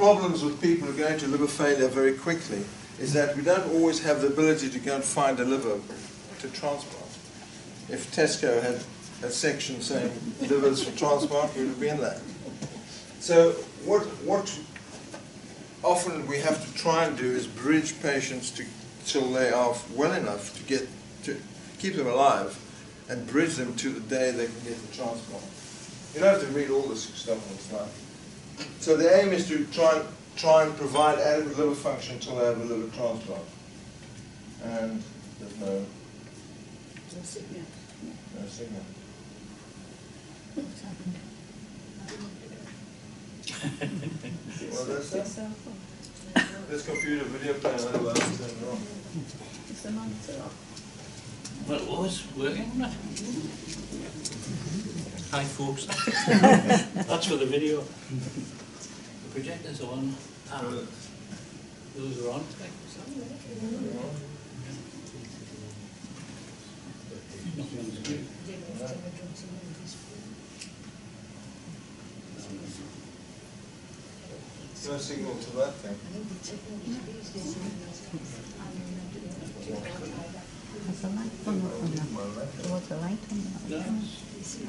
problems with people who go into liver failure very quickly is that we don't always have the ability to go and find a liver to transplant. If Tesco had a section saying livers for transplant, we would be in there. So what often we have to try and do is bridge patients till they are well enough to keep them alive and bridge them to the day they can get the transplant. You don't have to read all this stuff on the slide. So the aim is to try and provide adequate liver function until they have a liver transplant. And there's no signal. No signal. Well, that's it. This computer video player, otherwise it's wrong. Is the monitor off? Well, it was working, wasn't it? Hi, folks. That's for the video. The projector's on. Those are on. Nothing on the screen. No signal to that thing. There's a light on that. There was a light on that. No, it's been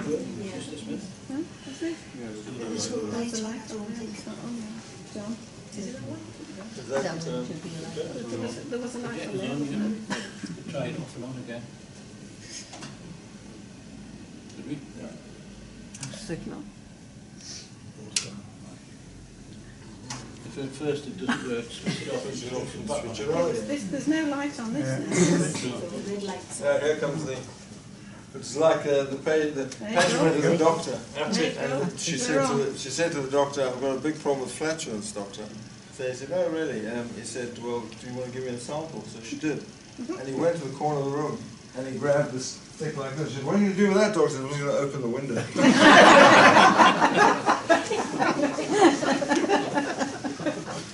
working, Mr. Smith. Huh? Is it? There's a light on there. It's not on there. John? Is it on? Is that, Should be a light on. There was a light on there. Try it off and on again. Did we? Yeah. Signal. If at first it doesn't work, switch it off and switch it on. There's no light on this now. Here comes the. It's like the patient went to the doctor. That's it. And she said to the doctor, "I've got a big problem with flatulence, doctor." So he said, "Oh, really?" He said, "Well, do you want to give me a sample?" So she did. And he went to the corner of the room and he grabbed this thing like this. She said, "What are you going to do with that, doctor?" "I'm going to open the window."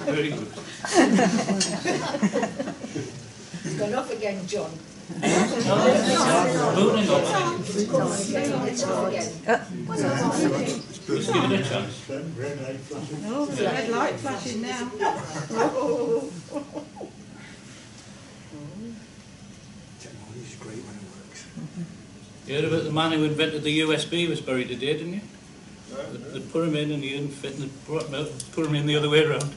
Very good. It's gone off again, John. Booting off. It's off again. Let's give it a chance. Oh, there's a red light flashing now. Oh. Technology's great when it works. You heard about the man who invented the USB was buried today, didn't you? They put him in and he didn't fit, and they brought him out, put him in the other way around.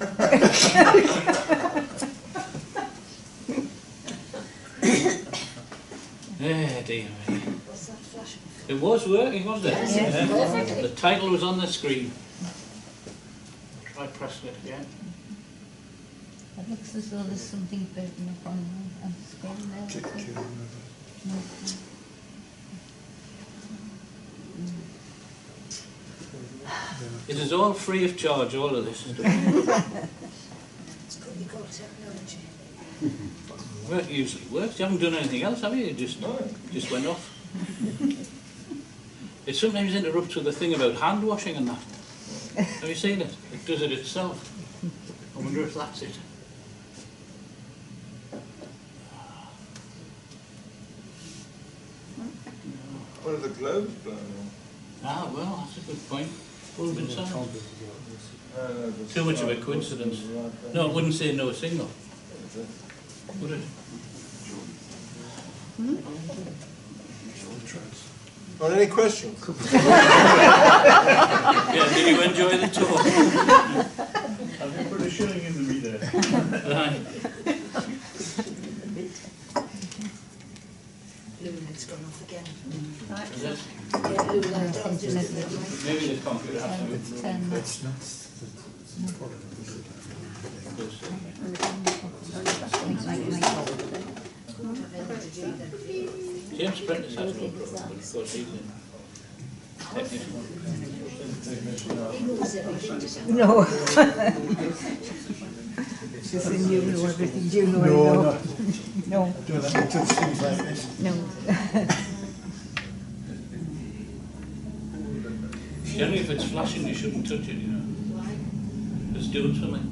Dear me. It was working, wasn't it? Yeah. The title was on the screen. Try pressing it again. It looks as though there's something building up on the screen there. It is all free of charge, all of this. It's good you've got technology. Well, it usually works. You haven't done anything else, have you? It just went off. It sometimes interrupts with a thing about hand washing and that. Have you seen it? It does it itself. I wonder if that's it. One of the globes burning. Ah, well, that's a good point. Bulb inside. Too much of a coincidence. No, it wouldn't say no signal. Would it? Well, any questions? Yeah, did you enjoy the tour? Have you put a shilling in the reader? Right. Blue light's gone off again. Right. Is it? Yeah, blue light on, just Maybe the computer has to be It's not. James Prentice has no problem because he's in technician. He knows everything, just No. Just in you know everything. Do you know No, no. don't let me touch things like this. No. Generally, if it's flashing, you shouldn't touch it, you know. Why? It's doing something.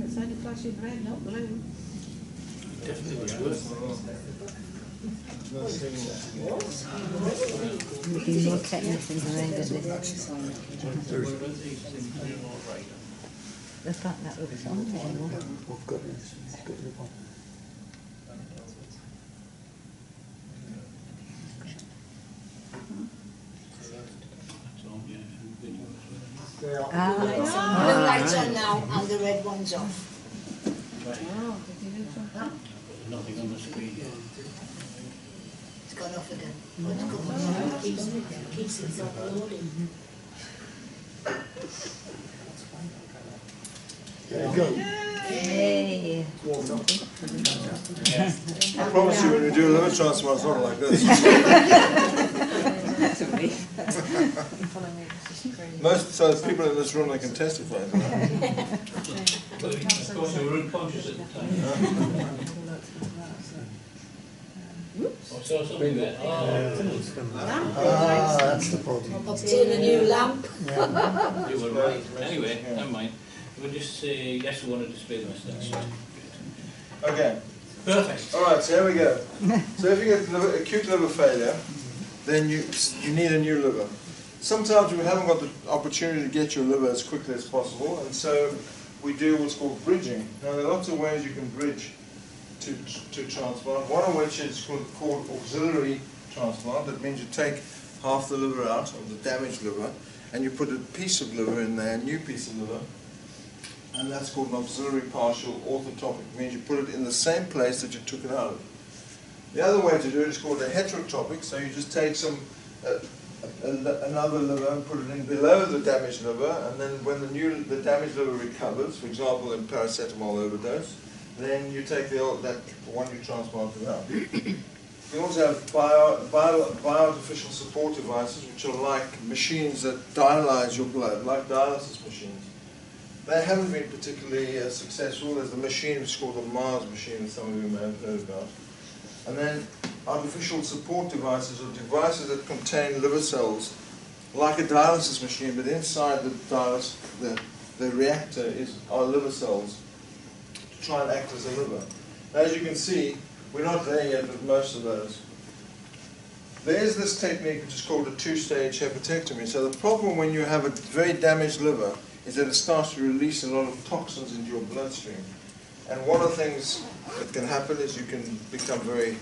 It's only flashing red, not blue. Definitely was good. Looking more technicians around at this. The fact that looks on there. Oh goodness, it's got the one. Blue lights on now and the red one's off. Nothing on the screen yet. It's gone off again. What's going on? Keeps it loading. There you go. Hey. I promise you, when we do a liver transplant, it's not like this. So people in this room, they can testify to that. But of course, we were unconscious at the time. I saw something there. Ah, that's the problem. Obtain a new lamp. You were right. Anyway, never mind. We'll just say yes, we want to display the message. Okay. Perfect. All right, so here we go. So if you get acute liver failure, then you need a new liver. Sometimes we haven't got the opportunity to get your liver as quickly as possible, and so we do what's called bridging. Now, there are lots of ways you can bridge to transplant, one of which is called auxiliary transplant. That means you take half the liver out of the damaged liver, and you put a piece of liver in there, a new piece of liver, and that's called an auxiliary partial orthotopic. It means you put it in the same place that you took it out of. The other way to do it is called a heterotopic, so you just take some another liver and put it in below the damaged liver, and then when the damaged liver recovers, for example in paracetamol overdose, then you take that one you transplanted out. We also have bioartificial support devices, which are like machines that dialyze your blood, like dialysis machines. They haven't been particularly successful. There's a machine which is called the Mars machine, that some of you may have heard about. And then artificial support devices are devices that contain liver cells, like a dialysis machine, but inside the reactor are liver cells to try and act as a liver. Now, as you can see, we're not there yet with most of those. There's this technique which is called a two-stage hepatectomy. So the problem when you have a very damaged liver is that it starts to release a lot of toxins into your bloodstream. And one of the things that can happen is you can become very,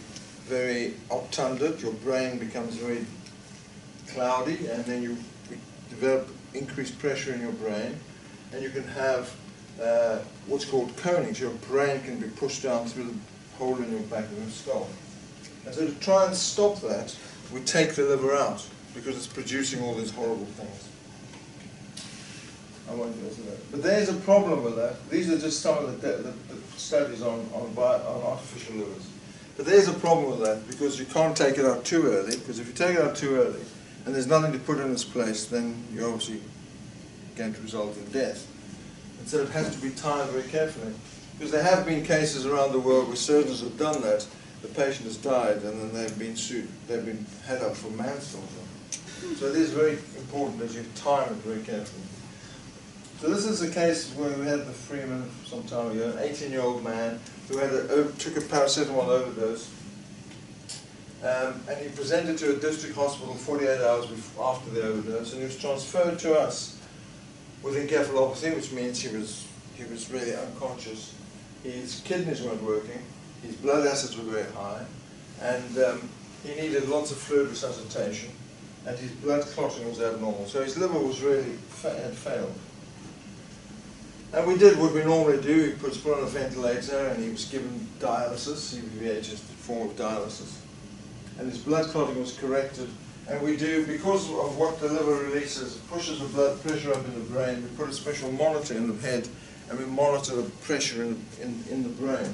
very obtunded. Your brain becomes very cloudy, and then you develop increased pressure in your brain. And you can have what's called coning. So your brain can be pushed down through the hole in your back of your skull. And so to try and stop that, we take the liver out, because it's producing all these horrible things. I won't go into that. But there's a problem with that. These are just some of the studies on artificial livers. But there's a problem with that, because you can't take it out too early, because if you take it out too early and there's nothing to put in its place, then you're obviously going to result in death. And so it has to be timed very carefully. Because there have been cases around the world where surgeons have done that, the patient has died, and then they've been sued, they've been had up for manslaughter. So it is very important that you time it very carefully. So this is a case where we had the Freeman some time ago, an 18-year-old man who had took a paracetamol overdose, and he presented to a district hospital 48 hours after the overdose, and he was transferred to us with encephalopathy, which means he was really unconscious. His kidneys weren't working, his blood acids were very high, and he needed lots of fluid resuscitation, and his blood clotting was abnormal. So his liver was really had failed. And we did what we normally do. He was put on a ventilator, and he was given dialysis, CVVH is the form of dialysis. And his blood clotting was corrected. And we do, because of what the liver releases, it pushes the blood pressure up in the brain. We put a special monitor in the head, and we monitor the pressure in the brain.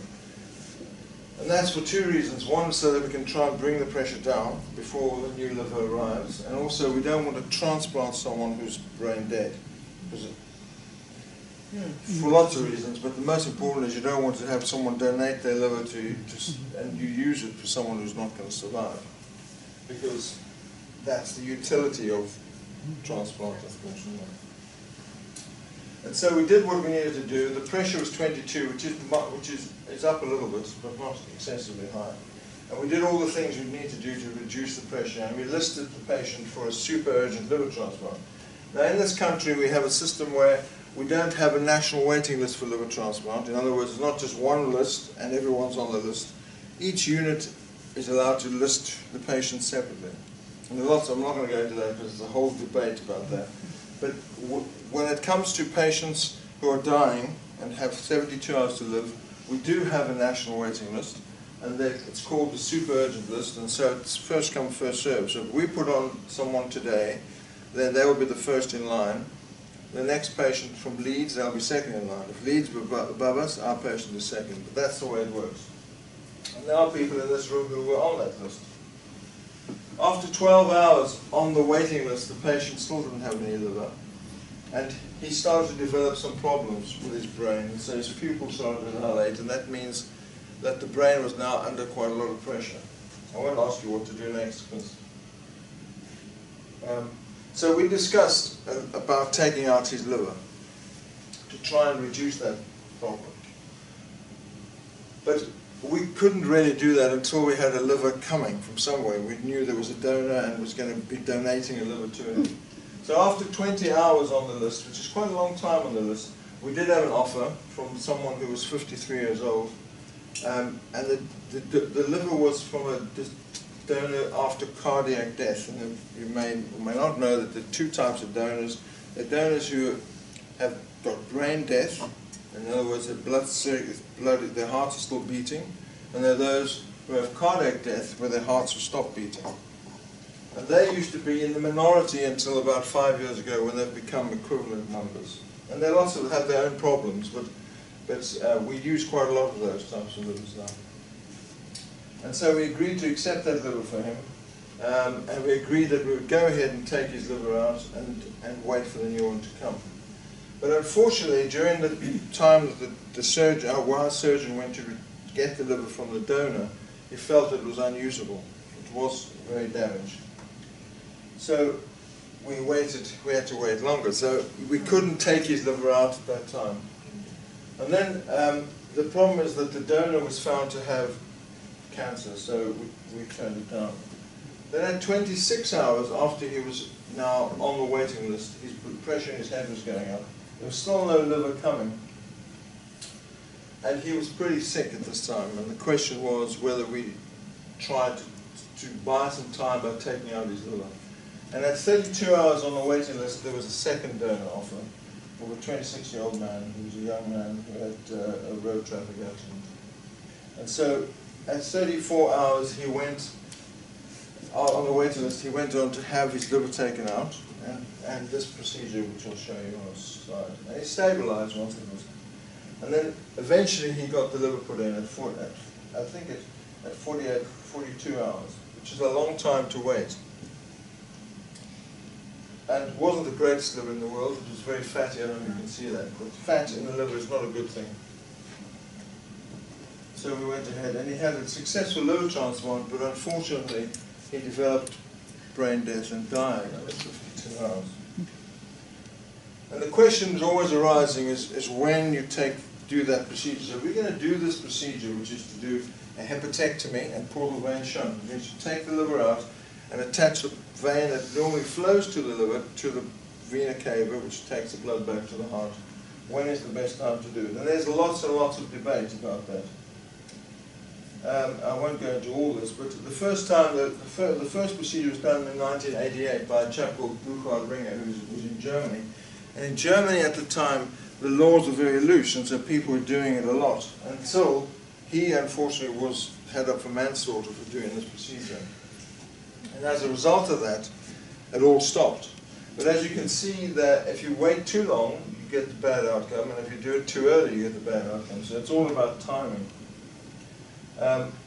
And that's for two reasons. One, so that we can try and bring the pressure down before the new liver arrives. And also, we don't want to transplant someone who's brain dead. For lots of reasons, but the most important is you don't want to have someone donate their liver to you, and you use it for someone who's not going to survive. Because that's the utility of transplant, unfortunately. And so we did what we needed to do. The pressure was 22, which is up a little bit, but not excessively high. And we did all the things you need to do to reduce the pressure, and we listed the patient for a super urgent liver transplant. Now in this country we have a system where we don't have a national waiting list for liver transplant. In other words, it's not just one list and everyone's on the list. Each unit is allowed to list the patient separately. And there's lots, I'm not going to go into that because there's a whole debate about that. But when it comes to patients who are dying and have 72 hours to live, we do have a national waiting list, and it's called the super urgent list, and so it's first come, first served. So if we put on someone today, then they will be the first in line. The next patient from Leeds, they'll be second in line. If Leeds were above us, our patient is second, but that's the way it works. And there are people in this room who were on that list. After 12 hours on the waiting list, the patient still didn't have any liver, and he started to develop some problems with his brain. So his pupils started to dilate, and that means that the brain was now under quite a lot of pressure. I won't ask you what to do next, because so we discussed about taking out his liver to try and reduce that problem. But we couldn't really do that until we had a liver coming from somewhere. We knew there was a donor and was going to be donating a liver to him. So after 20 hours on the list, which is quite a long time on the list, we did have an offer from someone who was 53 years old. And the liver was from a donor after cardiac death. And you may or may not know that there are two types of donors. There are donors who have got brain death. In other words, their hearts are still beating. And there are those who have cardiac death where their hearts have stopped beating. And they used to be in the minority until about 5 years ago, when they've become equivalent numbers. And they also have their own problems, but we use quite a lot of those types of livers now. And so we agreed to accept that liver for him, and we agreed that we would go ahead and take his liver out and wait for the new one to come. But unfortunately, during the time that the surgeon, our surgeon went to get the liver from the donor, he felt it was unusable. It was very damaged. So we had to wait longer. So we couldn't take his liver out at that time. And then the problem is that the donor was found to have cancer, so we turned it down. Then at 26 hours after he was now on the waiting list, his pressure in his head was going up. There was still no liver coming. And he was pretty sick at this time, and the question was whether we tried to buy some time by taking out his liver. And at 32 hours on the waiting list, there was a second donor offer for a 26-year-old man who was a young man who had a road traffic accident. And so at 34 hours, he went on the waiting list. He went on to have his liver taken out, and this procedure, which I'll show you on the slide. And he stabilized once it was. And then eventually he got the liver put in at 42 hours, which is a long time to wait. And it wasn't the greatest liver in the world. It was very fatty. I don't know if you can see that. But fat in the liver is not a good thing. So we went ahead, and he had a successful liver transplant, but unfortunately he developed brain death and died after 52 hours. And the question is always arising is when you do that procedure. So we're going to do this procedure, which is to do a hepatectomy and pull the vein shunt. It means you take the liver out and attach the vein that normally flows to the liver to the vena cava, which takes the blood back to the heart. When is the best time to do it? And there's lots and lots of debate about that. I won't go into all this, but the first time, the first procedure was done in 1988 by a chap called Burkhard Ringer, who was in Germany. And in Germany at the time, the laws were very loose, and so people were doing it a lot, until he unfortunately was head up for manslaughter for doing this procedure. And as a result of that, it all stopped. But as you can see, that if you wait too long, you get the bad outcome, and if you do it too early, you get the bad outcome. So it's all about timing.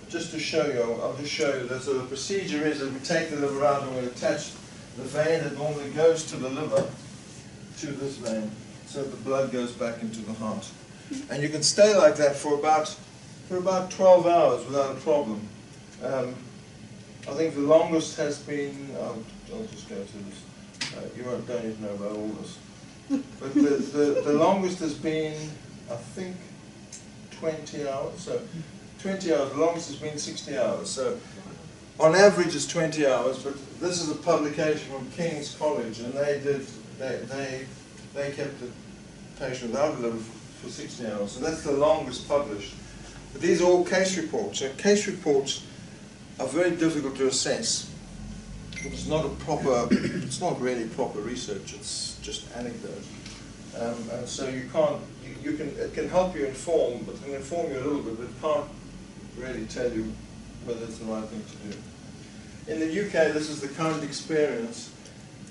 Just to show you, I'll just show you that. So the procedure is that we take the liver out and we attach the vein that normally goes to the liver to this vein, so the blood goes back into the heart. And you can stay like that for about 12 hours without a problem. I think the longest has been, I'll just go to this, you don't need to know about all this. But the longest has been, I think, 20 hours. So 20 hours, the longest has been 60 hours. So on average it's 20 hours, but this is a publication from King's College, and they kept the patient without a liver for 60 hours. So that's the longest published. But these are all case reports. So case reports are very difficult to assess. It's not it's not really proper research, it's just anecdote. And so you can't, it can help you inform, but it can inform you a little bit, but it can't really tell you whether it's the right thing to do. In the UK, this is the current experience,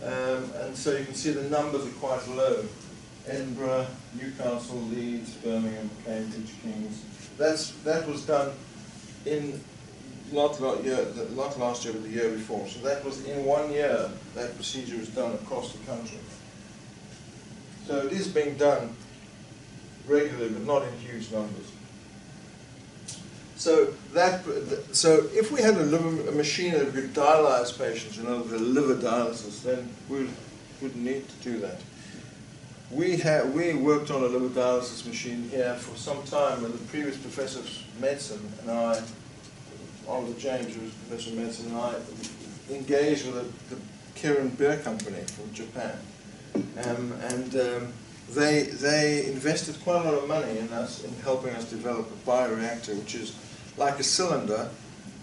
and so you can see the numbers are quite low. Edinburgh, Newcastle, Leeds, Birmingham, Cambridge, Kings. That was done in not last year, but the year before. So that was in 1 year, that procedure was done across the country. So it is being done regularly, but not in huge numbers. So if we had a machine that could dialyze patients, you know, the liver dialysis, then we wouldn't need to do that. We worked on a liver dialysis machine here for some time, and the previous professor of medicine and I, Oliver James, who was professor of medicine, and I engaged with the Kirin Beer Company from Japan. They invested quite a lot of money in us, in helping us develop a bioreactor, which is like a cylinder,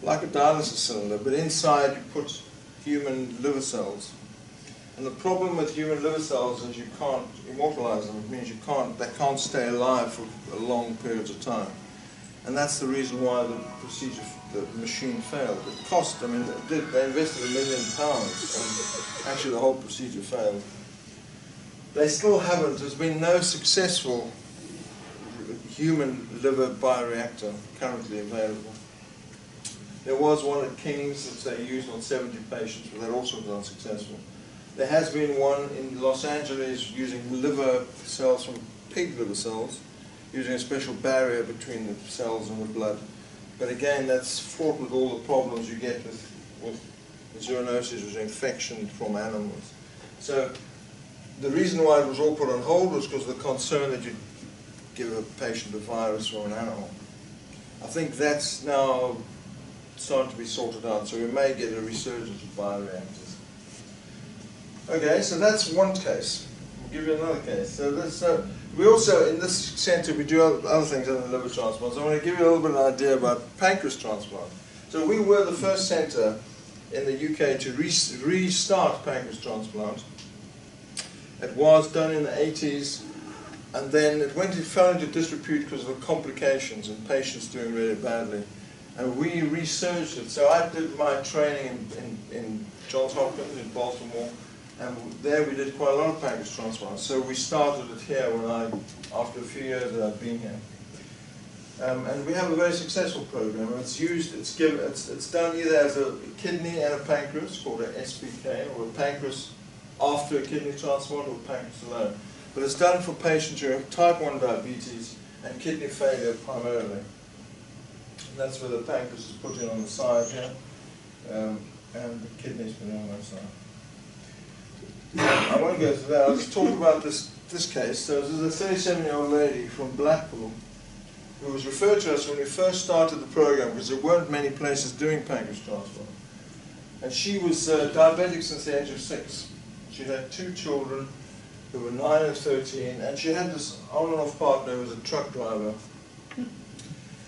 like a dialysis cylinder, but inside you put human liver cells. And the problem with human liver cells is you can't immortalize them. It means they can't stay alive for long periods of time. And that's the reason why the procedure, the machine failed. It cost, I mean, they invested £1 million, and actually the whole procedure failed. They still haven't, there's been no successful human liver bioreactor currently available. There was one at King's that they used on 70 patients, but that also was unsuccessful. There has been one in Los Angeles using liver cells from pig liver cells, using a special barrier between the cells and the blood. But again, that's fraught with all the problems you get with zoonosis, with infection from animals. So the reason why it was all put on hold was because of the concern that you give a patient a virus from an animal. I think that's now starting to be sorted out, so we may get a resurgence of bioreactors. Okay, so that's one case. We'll give you another case. So we also, in this center, we do other things other than liver transplants. I want to give you a little bit of an idea about pancreas transplant. So we were the first center in the UK to restart pancreas transplant. It was done in the 80s, and then it fell into disrepute because of the complications and patients doing really badly. And we researched it. So I did my training in Johns Hopkins in Baltimore, and there we did quite a lot of pancreas transplants. So we started it here after a few years that I've been here. And we have a very successful program. It's done either as a kidney and a pancreas, called an SPK, or a pancreas after a kidney transplant, or pancreas alone. But it's done for patients who have type 1 diabetes and kidney failure primarily. And that's where the pancreas is put in on the side here, and the kidney's put in on that side. I won't go through that. I'll just talk about this case. So this is a 37-year-old lady from Blackpool who was referred to us when we first started the program, because there weren't many places doing pancreas transplant. And she was diabetic since the age of 6. She had 2 children who were 9 and 13, and she had this on and off partner who was a truck driver.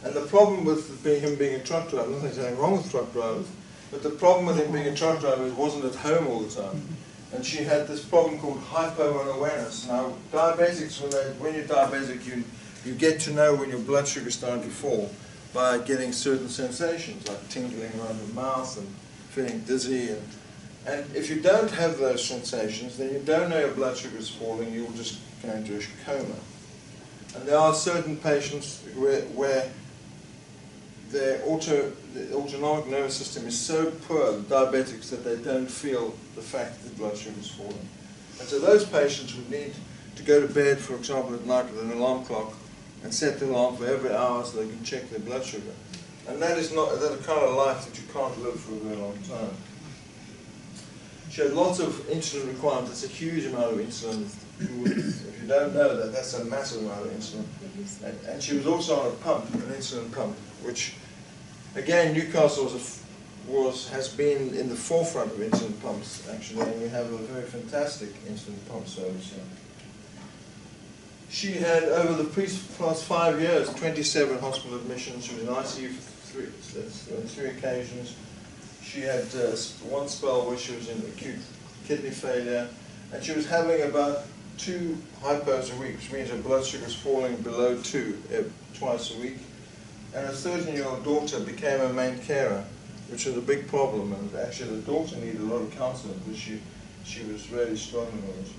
And the problem with him being a truck driver, nothing's wrong with truck drivers, but the problem with him being a truck driver is he wasn't at home all the time. And she had this problem called hypo-unawareness. Now, diabetics, when you're diabetic, you get to know when your blood sugar is starting to fall by getting certain sensations, like tingling around the mouth and feeling dizzy. And if you don't have those sensations, then you don't know your blood sugar is falling, you'll just go into a coma. And there are certain patients where the autonomic nervous system is so poor, the diabetics, that they don't feel the fact that the blood sugar is falling. And so those patients would need to go to bed, for example, at night with an alarm clock and set the alarm for every hour so they can check their blood sugar. And that is not the kind of life that you can't live for a very long time. She had lots of insulin requirements. It's a huge amount of insulin. If you don't know that, that's a massive amount of insulin. And she was also on a pump, an insulin pump, which, again, Newcastle has been in the forefront of insulin pumps, actually, and we have a very fantastic insulin pump service here. She had, over the past 5 years, 27 hospital admissions. She was in ICU for on 3 occasions. She had one spell where she was in acute kidney failure, and she was having about 2 hypos a week, which means her blood sugar was falling below 2 twice a week. And her 13-year-old daughter became her main carer, which was a big problem. And actually, the daughter needed a lot of counseling because she was really struggling with it.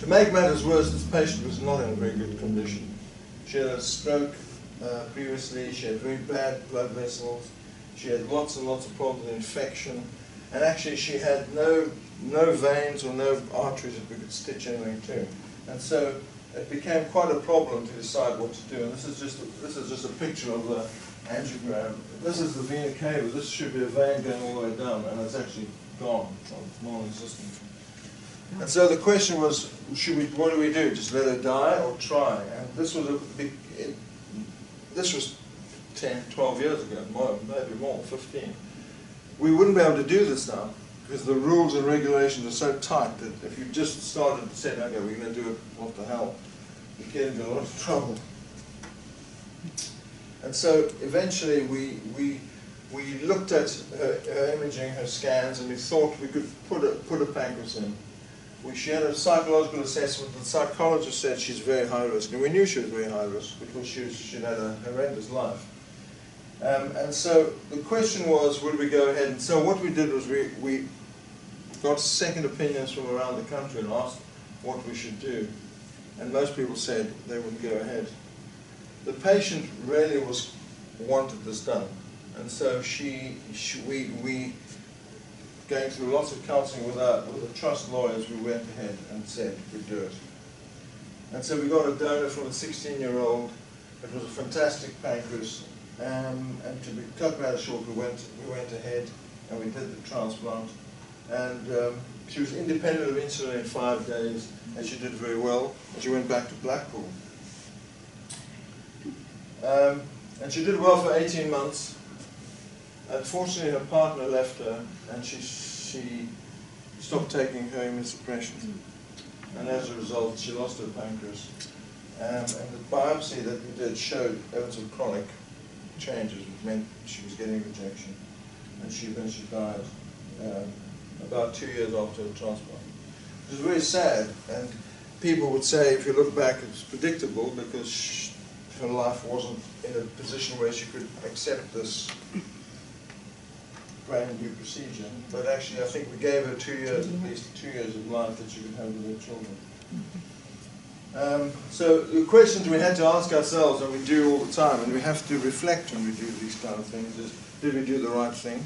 To make matters worse, this patient was not in a very good condition. She had a stroke previously. She had very bad blood vessels. She had lots and lots of problems with infection, and actually she had no veins or no arteries that we could stitch anything to. And so it became quite a problem to decide what to do. And this is just a picture of the angiogram. This is the vena cava. This should be a vein going all the way down, and it's actually gone. It's non-existent. And so the question was, what do we do? Just let her die or try? And this was this was 10, 12 years ago, maybe more, 15. We wouldn't be able to do this now because the rules and regulations are so tight that if you just started and said, okay, we're going to do it, what the hell, you get into a lot of trouble. And so eventually we looked at her imaging, her scans, and we thought we could put a pancreas in. She had a psychological assessment. The psychologist said she's very high risk, and we knew she was very high risk because she'd had a horrendous life. And so the question was, would we go ahead? And so what we did was we got second opinions from around the country and asked what we should do. And most people said they would go ahead. The patient really wanted this done. And so we going through lots of counseling with the trust lawyers, we went ahead and said we'd do it. And so we got a donor from a 16-year-old. It was a fantastic pancreas. And to cut matters short, we went ahead and we did the transplant. And she was independent of insulin in 5 days, and she did very well. And she went back to Blackpool. And she did well for 18 months. Unfortunately, her partner left her, and she stopped taking her immunosuppression. And as a result, she lost her pancreas. And the biopsy that we did showed evidence of chronic changes, which meant she was getting rejection. And she eventually died about 2 years after the transplant. It was very sad, and people would say, if you look back, it's predictable because her life wasn't in a position where she could accept this brand new procedure. But actually, I think we gave her 2 years, at least 2 years of life that she could have with her children. So the questions we had to ask ourselves, and we do all the time, and we have to reflect when we do these kind of things, is, did we do the right thing?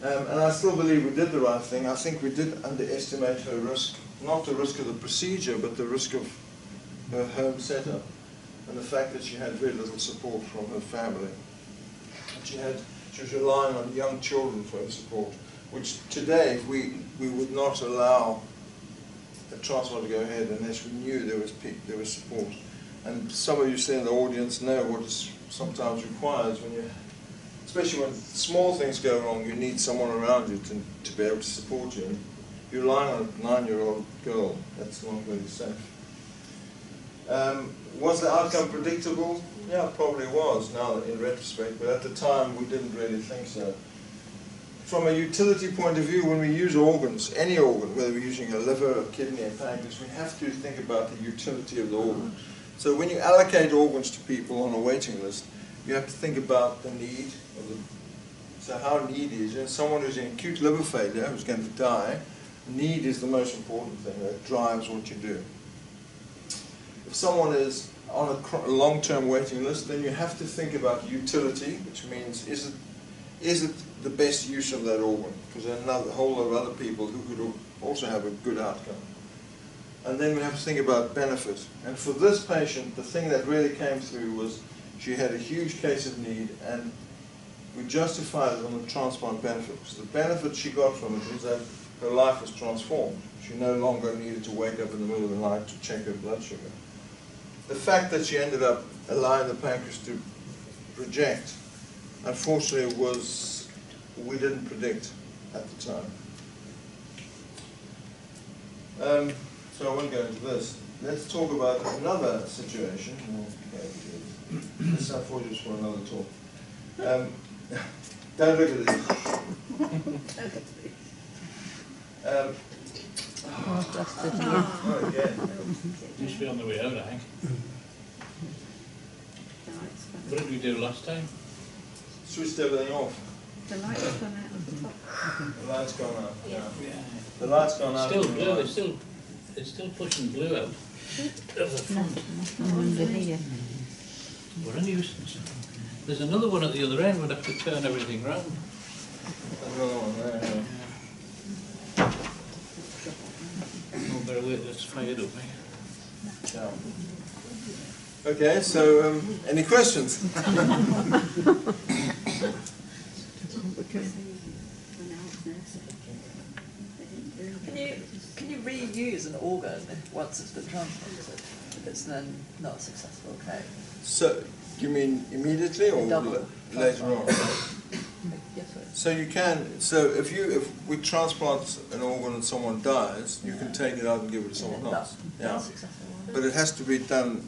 And I still believe we did the right thing. I think we did underestimate her risk, not the risk of the procedure, but the risk of her home setup, and the fact that she had very little support from her family. She was relying on young children for her support, which today we would not allow a transplant to go ahead unless we knew there was support. And some of you sitting in the audience know what it sometimes requires when you, especially when small things go wrong, you need someone around you to be able to support you. And if you're relying on a 9-year-old girl, that's not really safe. Was the outcome predictable? Yeah, it probably was now in retrospect, but at the time we didn't really think so. From a utility point of view, when we use organs, any organ, whether we're using a liver, a kidney, a pancreas, we have to think about the utility of the organ. So when you allocate organs to people on a waiting list, you have to think about the need of the, so how needy is it? Someone who's in acute liver failure, who's going to die, need is the most important thing that drives what you do. If someone is on a long-term waiting list, then you have to think about utility, which means is it the best use of that organ? Because there are a whole lot of other people who could also have a good outcome. And then we have to think about benefit. And for this patient, the thing that really came through was she had a huge case of need, and we justified it on the transplant benefit, because the benefit she got from it was that her life was transformed. She no longer needed to wake up in the middle of the night to check her blood sugar. The fact that she ended up allowing the pancreas to reject, unfortunately, we didn't predict at the time. So I won't go into this. Let's talk about another situation. This is for another talk. Don't look at this. Oh, again. You should be on the way out, I think. What did we do last time? Switched everything off. The light has gone out of the top. The light's gone out. Yeah. The light's gone out. Still blue, it's still pushing blue out of the front. Under here. What a nuisance. There's another one at the other end, we'd have to turn everything round. Another one there. Oh, better wait, let's fire it up, mate. Yeah. Okay, so any questions? Can you reuse an organ once it's been transplanted if it's then not a successful case? So, you mean immediately or Double later on? Yes, sir. So you can. So if we transplant an organ and someone dies, you can take it out and give it to someone else. Yeah. Successful one. But it has to be done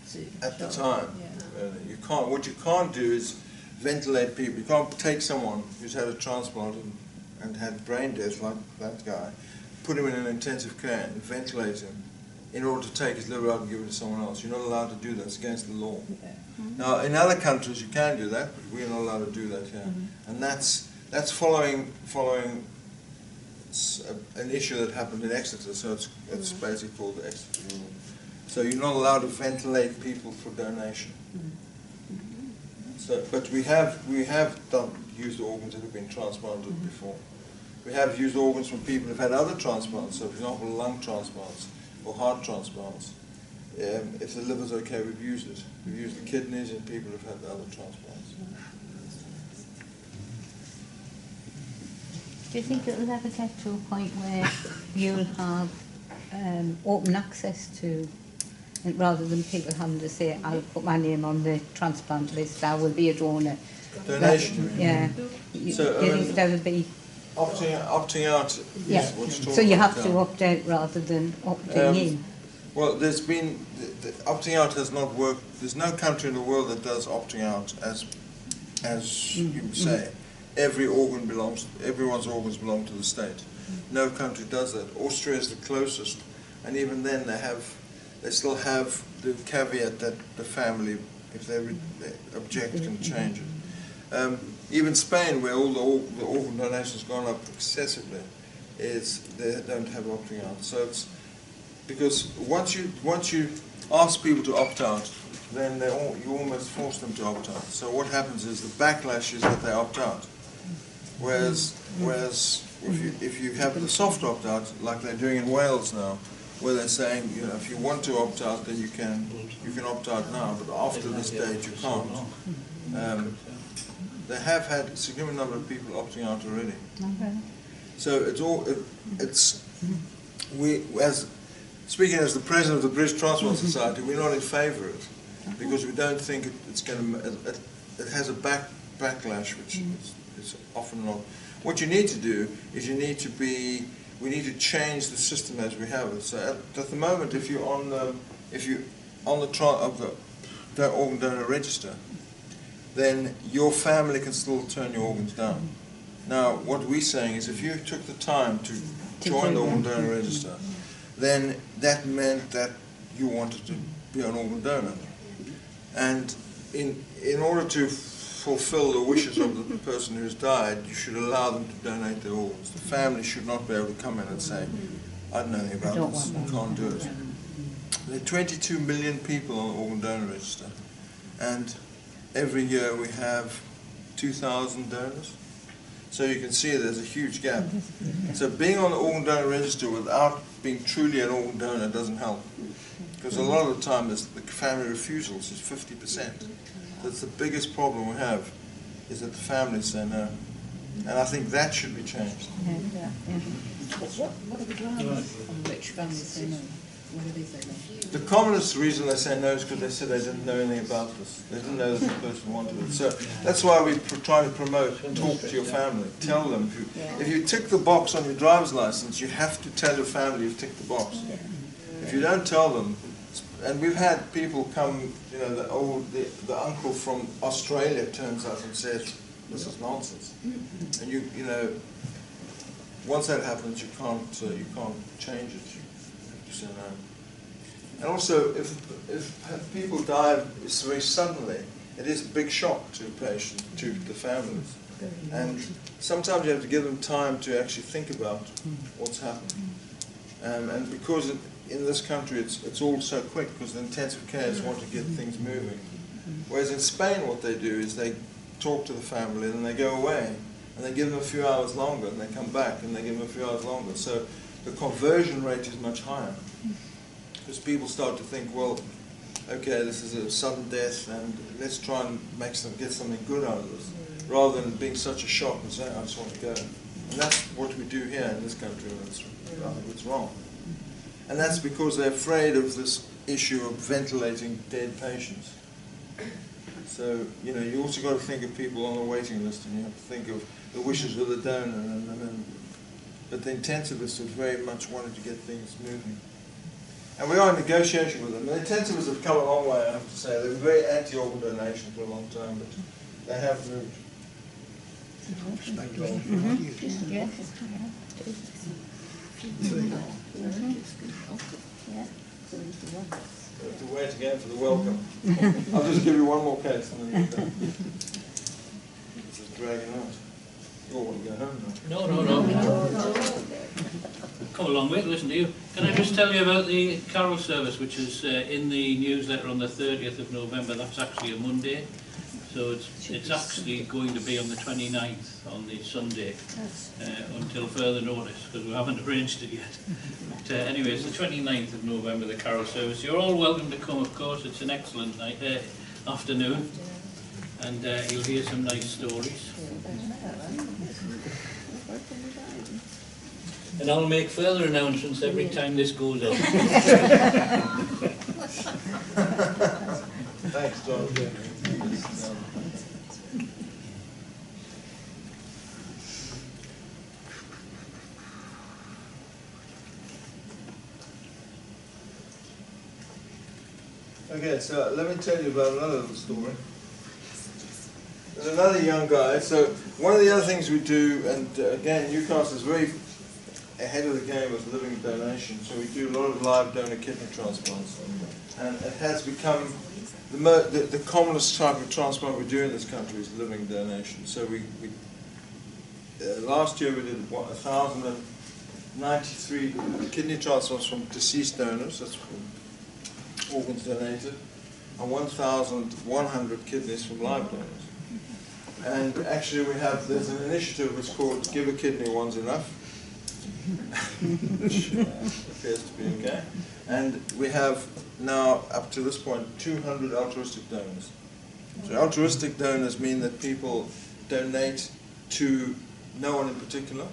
So you can at the show- time. Yeah. You can't. What you can't do is ventilate people. You can't take someone who's had a transplant and had brain death, like that guy, put him in an intensive care and ventilate him in order to take his liver out and give it to someone else. You're not allowed to do that. It's against the law. Yeah. Now, in other countries you can do that, but we're not allowed to do that here. And that's following an issue that happened in Exeter, so it's basically called the Exeter rule. So you're not allowed to ventilate people for donation. So, but we have used organs that have been transplanted before. We have used organs from people who've had other transplants, so for example lung transplants or heart transplants. If the liver's okay, we've used it. We've used the kidneys in people who've had the other transplants. Do you think it'll ever get to a point where you'll have open access to, rather than people having to say, I'll put my name on the transplant list, I will be a donor? Donation. Yeah. So, do you think there will be... Opting out is Yeah. what's talking So you have about to now. opt out rather than opting in? Well, there's been, the opting out has not worked. There's no country in the world that does opting out as you say. Everyone's organs belong to the state. No country does that. Austria is the closest, and even then they still have the caveat that the family, if they object, can change it. Even Spain, where all the organ donations gone up excessively, they don't have opting out. So it's because once you ask people to opt out, then you almost force them to opt out. So what happens is the backlash is that they opt out. Whereas if you have the soft opt out, like they're doing in Wales now, where they're saying, you know, if you want to opt out, then you can opt out now, but after this date you can't. They have had a significant number of people opting out already. Okay. So speaking as the president of the British Transplant Society, we're not in favour of it because we don't think it's going to. It has a backlash, which is often not. What you need to do is we need to change the system as we have it. So at the moment, if you're on the organ donor register, then your family can still turn your organs down. Now, what we're saying is if you took the time to join the organ donor register, then that meant that you wanted to be an organ donor. And in order to fulfill the wishes of the person who's died, you should allow them to donate their organs. The family should not be able to come in and say, I don't know anything about this, I can't do it. There are 22 million people on the organ donor register, and every year we have 2,000 donors. So you can see there's a huge gap. So being on the organ donor register without being truly an organ donor doesn't help. Because a lot of the time the family refusals is 50%. That's the biggest problem we have. is that the families say no. And I think that should be changed. What are the grounds on which families say no? What do they say no? The commonest reason they say no is because they said they didn't know anything about this. They didn't know that the person wanted it. So that's why we try to promote, talk to your family, tell them. If you tick the box on your driver's license, you have to tell your family you've ticked the box. If you don't tell them, and we've had people come, you know, the uncle from Australia turns up and says, this is nonsense. And you know, once that happens, you can't change it. You say no. And also, if people die very suddenly, it is a big shock to the patient, to the families. And sometimes you have to give them time to actually think about what's happened. And because in this country it's all so quick, because the intensive cares want to get things moving. Whereas in Spain, what they do is they talk to the family and they go away, and they give them a few hours longer, and they come back and they give them a few hours longer. So the conversion rate is much higher, because people start to think, well, okay, this is a sudden death, and let's try and get something good out of this, rather than being such a shock and saying, I just want to go. And that's what we do here in this country, and I think it's wrong. And that's because they're afraid of this issue of ventilating dead patients. So, you know, you also got to think of people on the waiting list, and you have to think of the wishes of the donor. But the intensivists have very much wanted to get things moving. And we are in negotiation with them. The intensivists have come a long way, I have to say. They were very anti-organ donation for a long time, but they have moved. So we have to wait again for the welcome. I'll just give you one more case and then you're done. This is dragging out. You all want to go home now? No. Come a long way to listen to you. Can I just tell you about the carol service, which is in the newsletter on the 30th of November. That's actually a Monday. So it's actually going to be on the 29th, on the Sunday, until further notice, because we haven't arranged it yet. But anyway, it's the 29th of November, the carol service. You're all welcome to come, of course. It's an excellent afternoon, and you'll hear some nice stories. And I'll make further announcements every time this goes on. Thanks, John. Okay, so let me tell you about another little story. There's another young guy. So one of the other things we do, and again, Newcastle is very ahead of the game with living donation. So we do a lot of live donor kidney transplants, and it has become the commonest type of transplant we do in this country is living donation. So we last year we did 1,093 kidney transplants from deceased donors. That's organs donated, and 1,100 kidneys from live donors. And actually there's an initiative that's called Give a Kidney, One's Enough, which appears to be okay. And we have now, up to this point, 200 altruistic donors. So altruistic donors mean that people donate to no one in particular.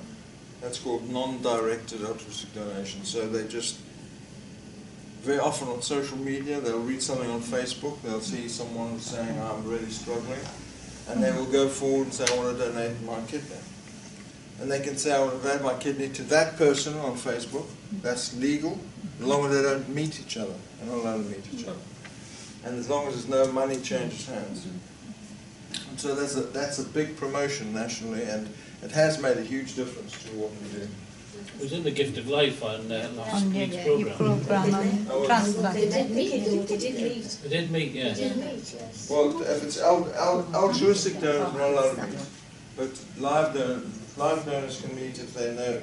That's called non-directed altruistic donation. So they just, very often on social media, they'll read something on Facebook, they'll see someone saying, I'm really struggling, and they will go forward and say, I want to donate my kidney. And they can say, I want to donate my kidney to that person on Facebook. That's legal, as long as they don't meet each other. They're not allowed to meet each other. And as long as there's no money changes hands. And so that's a big promotion nationally, and it has made a huge difference to what we do. It was in the Gift of Life on last week's program on transplant. They did meet. They did meet. They did meet, yeah. They did meet, yes. Well, if it's altruistic donors, we're not allowed to meet. But live donors can meet if they know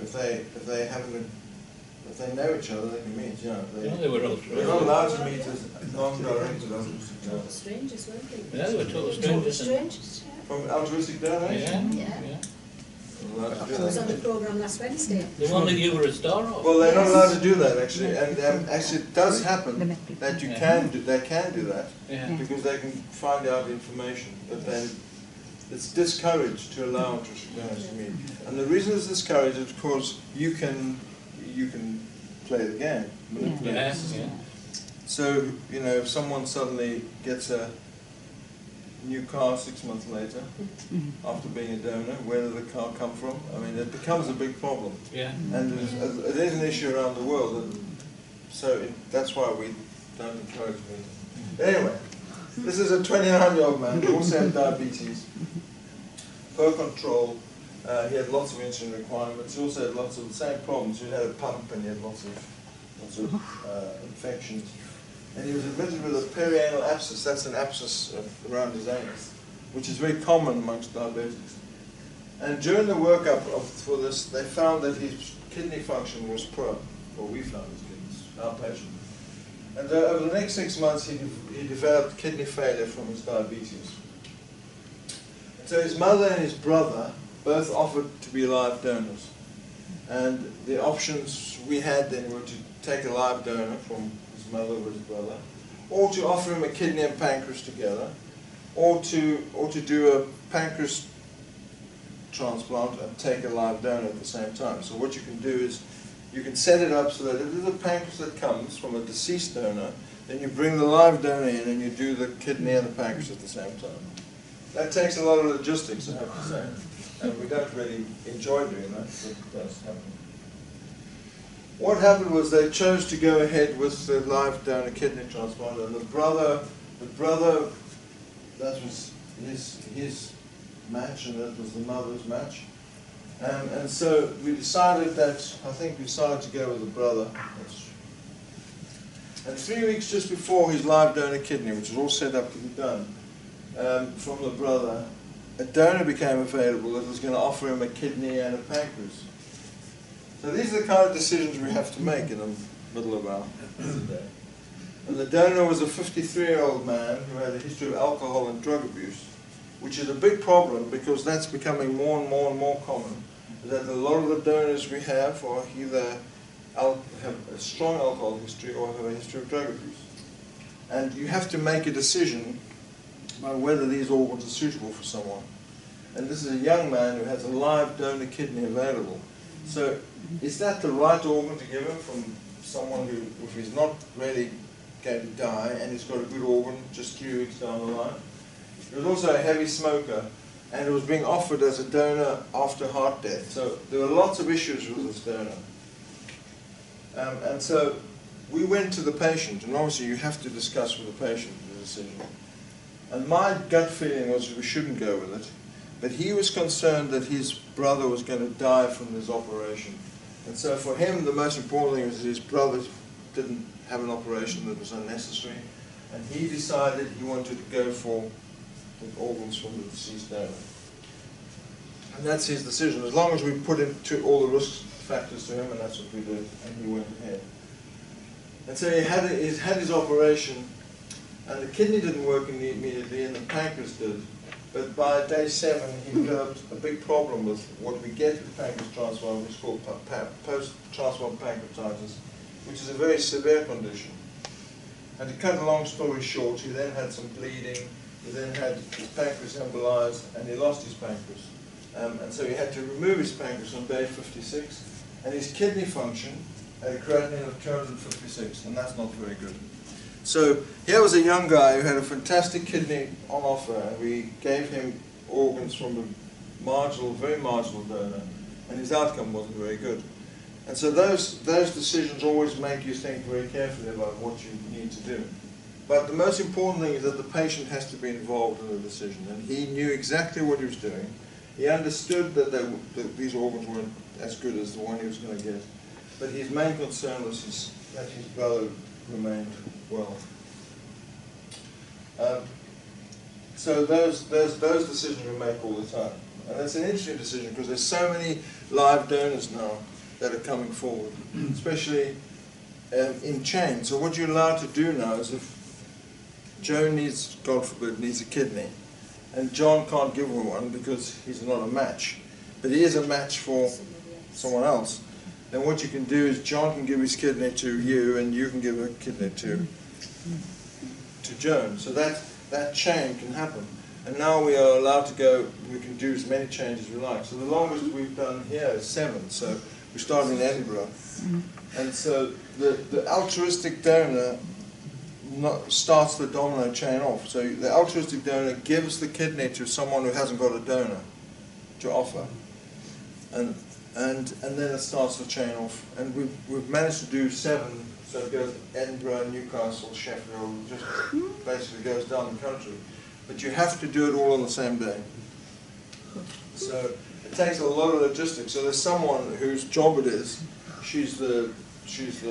if they know each other, they can meet. Yeah, They were altruistic. they're not allowed to meet as non-directed altruistic Total donors. strangers, weren't they? Yeah, they were total Total strangers. strangers, yeah. From altruistic donation, Yeah. we're allowed to do I was on the that. programme last Wednesday. The one that you were a star of. Well, they're not allowed to do that actually, and actually it does happen that they can do that Yeah. because they can find out information, but then It's discouraged to allow altruistic donors to meet. And the reason it's discouraged is because you can play the game, manipulate the system. So, you know, if someone suddenly gets a new car 6 months later, after being a donor, where did the car come from? I mean, it becomes a big problem. Yeah. And it is an issue around the world, and so that's why we don't encourage it. Anyway, this is a 29-year-old man who also had diabetes, per control. He had lots of insulin requirements. He also had lots of the same problems. He had a pump and he had lots of infections. And he was admitted with a perianal abscess. That's an abscess around his anus, which is very common amongst diabetics. And during the workup for this, they found that his kidney function was poor. Well, we found his kidneys, our patient. And over the next 6 months, he developed kidney failure from his diabetes. And so his mother and his brother both offered to be live donors. And the options we had then were to take a live donor from his mother or his brother, or to offer him a kidney and pancreas together, or to do a pancreas transplant and take a live donor at the same time. So what you can do is you can set it up so that if there's a pancreas that comes from a deceased donor, then you bring the live donor in and you do the kidney and the pancreas at the same time. That takes a lot of logistics, I have to say. And we don't really enjoy doing that, but it does happen. What happened was they chose to go ahead with the live donor kidney transplant, and the brother, that was his match, and that was the mother's match. And so we decided to go with the brother. And 3 weeks just before his live donor kidney, which was all set up to be done, from the brother, a donor became available that was going to offer him a kidney and a pancreas. So these are the kind of decisions we have to make in the middle of our day. And the donor was a 53-year-old man who had a history of alcohol and drug abuse, which is a big problem because that's becoming more and more and more common. That a lot of the donors we have are either have a strong alcohol history or have a history of drug abuse. And you have to make a decision about whether these organs are suitable for someone. And this is a young man who has a live donor kidney available. So is that the right organ to give him from someone who, if he's not really going to die and he's got a good organ just 3 weeks down the line? He was also a heavy smoker, and it was being offered as a donor after heart death. So there were lots of issues with this donor. And so we went to the patient, and obviously you have to discuss with the patient the decision. And my gut feeling was we shouldn't go with it, but he was concerned that his brother was going to die from this operation. And so for him, the most important thing was that his brother didn't have an operation that was unnecessary, and he decided he wanted to go for the organs from the deceased donor. And that's his decision, as long as we put into all the risk factors to him, and that's what we did, and he went ahead. And so he had his operation, and the kidney didn't work immediately, and the pancreas did. But by day 7, he developed a big problem with what we get with pancreas transplant, which is called post-transplant pancreatitis, which is a very severe condition. And to cut a long story short, he then had some bleeding, he then had his pancreas embolized, and he lost his pancreas. And so he had to remove his pancreas on day 56, and his kidney function had a creatinine of 256, and that's not very good. So here was a young guy who had a fantastic kidney on offer, and we gave him organs from a very marginal donor, and his outcome wasn't very good. And so those decisions always make you think very carefully about what you need to do. But the most important thing is that the patient has to be involved in the decision, and he knew exactly what he was doing. He understood that these organs weren't as good as the one he was going to get, but his main concern was that his brother remained well. So those decisions we make all the time, and it's an interesting decision because there's so many live donors now that are coming forward, especially in chain. So what you're allowed to do now is if Joe needs, God forbid, needs a kidney, and John can't give her one because he's not a match, but he is a match for someone else, then what you can do is John can give his kidney to you, and you can give a kidney to Joan. So that chain can happen. And now we are allowed to go, we can do as many changes as we like. So the longest we've done here is 7. So we started in Edinburgh. And so the altruistic donor starts the domino chain off. So the altruistic donor gives the kidney to someone who hasn't got a donor to offer. And then it starts the chain off. And we've managed to do 7. So it goes Edinburgh, Newcastle, Sheffield, just basically goes down the country. But you have to do it all on the same day. So it takes a lot of logistics. So there's someone whose job it is, she's the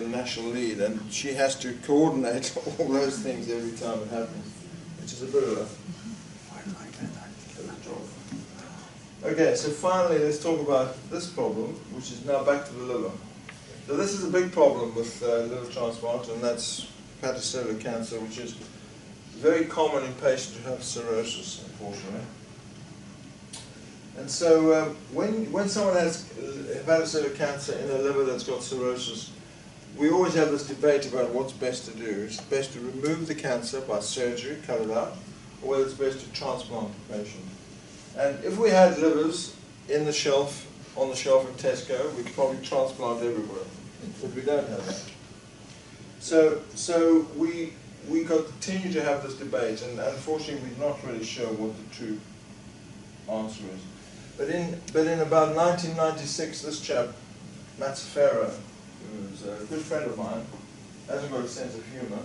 national lead, and she has to coordinate all those things every time it happens, which is a bit of a job. Okay, so finally let's talk about this problem, which is now back to the liver. So this is a big problem with liver transplant, and that's hepatocellular cancer, which is very common in patients who have cirrhosis, unfortunately. And so when someone has hepatocellular cancer in a liver that's got cirrhosis, we always have this debate about what's best to do. Is it best to remove the cancer by surgery, cut it out, or whether it's best to transplant the patient? And if we had livers on the shelf in Tesco, we'd probably transplant everywhere, but we don't have that. So we continue to have this debate, and unfortunately we're not really sure what the true answer is. But in about 1996, this chap, Matsufera, who's a good friend of mine, hasn't got a sense of humour,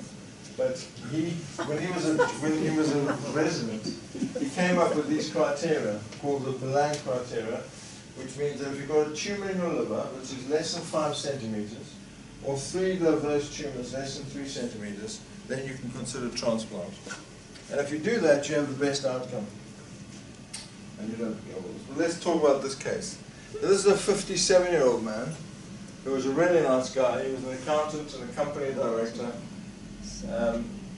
but when he was a resident, he came up with these criteria called the Palang Criteria, which means that if you've got a tumour in your liver which is less than 5 centimetres, or 3 of those tumours less than 3 centimetres, then you can consider transplant. And if you do that, you have the best outcome. And you don't get all this. But let's talk about this case. This is a 57-year-old man who was a really nice guy. He was an accountant and a company director.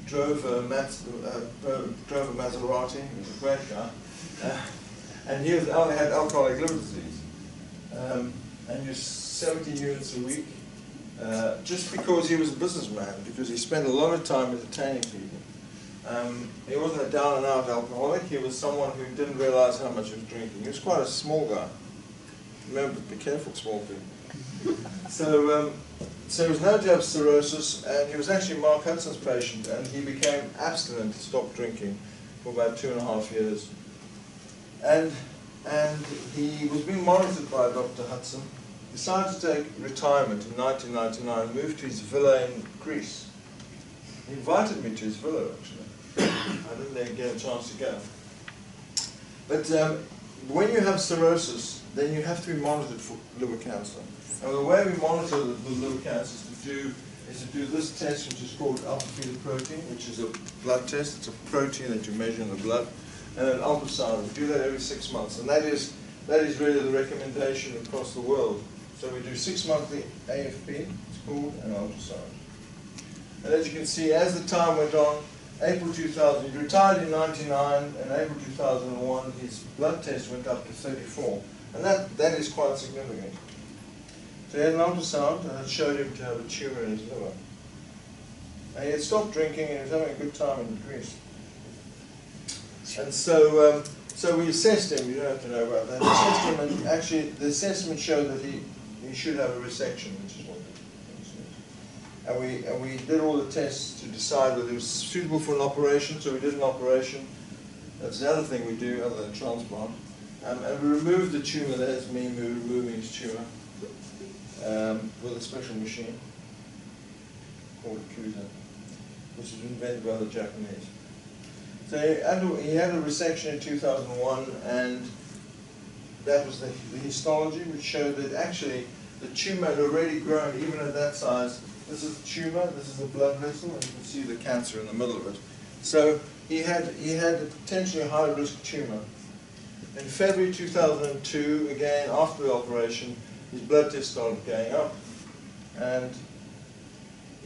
Drove a Maserati. He was a great guy. And he only had alcoholic liver disease. And used 70 units a week. Just because he was a businessman, because he spent a lot of time entertaining people. He wasn't a down-and-out alcoholic. He was someone who didn't realize how much he was drinking. He was quite a small guy. Remember, be careful, small people. So he was known to have cirrhosis, and he was actually Mark Hudson's patient, and he became abstinent, stopped drinking for about 2.5 years. And he was being monitored by Dr. Hudson. Decided to take retirement in 1999, moved to his villa in Greece. He invited me to his villa, actually. I didn't then get a chance to go. But when you have cirrhosis, then you have to be monitored for liver cancer. And the way we monitor the liver cancer is to do this test, which is called alpha-fetoprotein, which is a blood test. It's a protein that you measure in the blood, and an ultrasound. We do that every 6 months, and that is really the recommendation across the world. So we do 6-monthly AFP, it's called, and ultrasound. And as you can see, as the time went on, April 2000, he retired in 99, and April 2001, his blood test went up to 34. And that is quite significant. So he had an ultrasound, and it showed him to have a tumour in his liver. And he had stopped drinking, and he was having a good time in Greece. And so we assessed him. You don't have to know about that. We assessed him, and actually the assessment showed that he should have a resection, which is what it is. And we did all the tests to decide whether he was suitable for an operation. So we did an operation. That's the other thing we do other than transplant. And we removed the tumour. There's me removing his tumour with a special machine called a Kuta, which was invented by the Japanese. So he had a resection in 2001, and that was the histology, which showed that actually the tumour had already grown, even at that size. This is the tumour, this is the blood vessel, and you can see the cancer in the middle of it. So he had a potentially high-risk tumour. In February 2002, again after the operation, his blood test started going up, and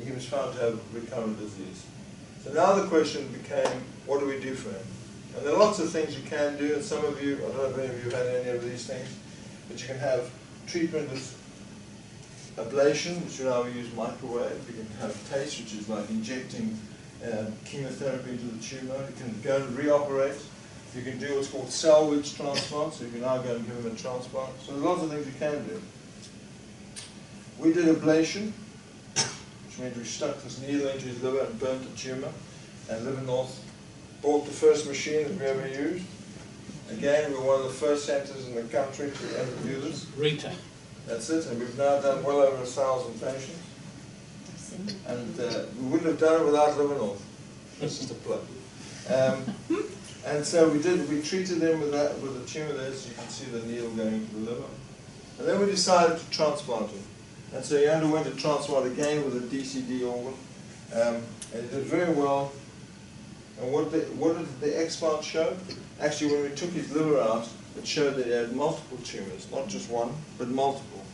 he was found to have recurrent disease. So now the question became, what do we do for him? And there are lots of things you can do, and some of you, I don't know if any of you have had any of these things, but you can have treatment with ablation, which now we use microwave. You can have TACE, which is like injecting chemotherapy into the tumour. You can go and reoperate. You can do what's called salvage transplant, so you can now go and give them a transplant. So there's lots of things you can do. We did ablation, which means we stuck this needle into his liver and burnt the tumor. And Liver North bought the first machine that we ever used. Again, we're one of the first centres in the country to ever do this. Rita. That's it, and we've now done well over 1,000 patients. And we wouldn't have done it without Liver North. That's just a plug. And so we treated him with a tumour there, so you can see the needle going into the liver. And then we decided to transplant him. And so he underwent a transplant again with a DCD organ. And he did very well. And what did the explant show? Actually, when we took his liver out, it showed that he had multiple tumours, not just one, but multiple.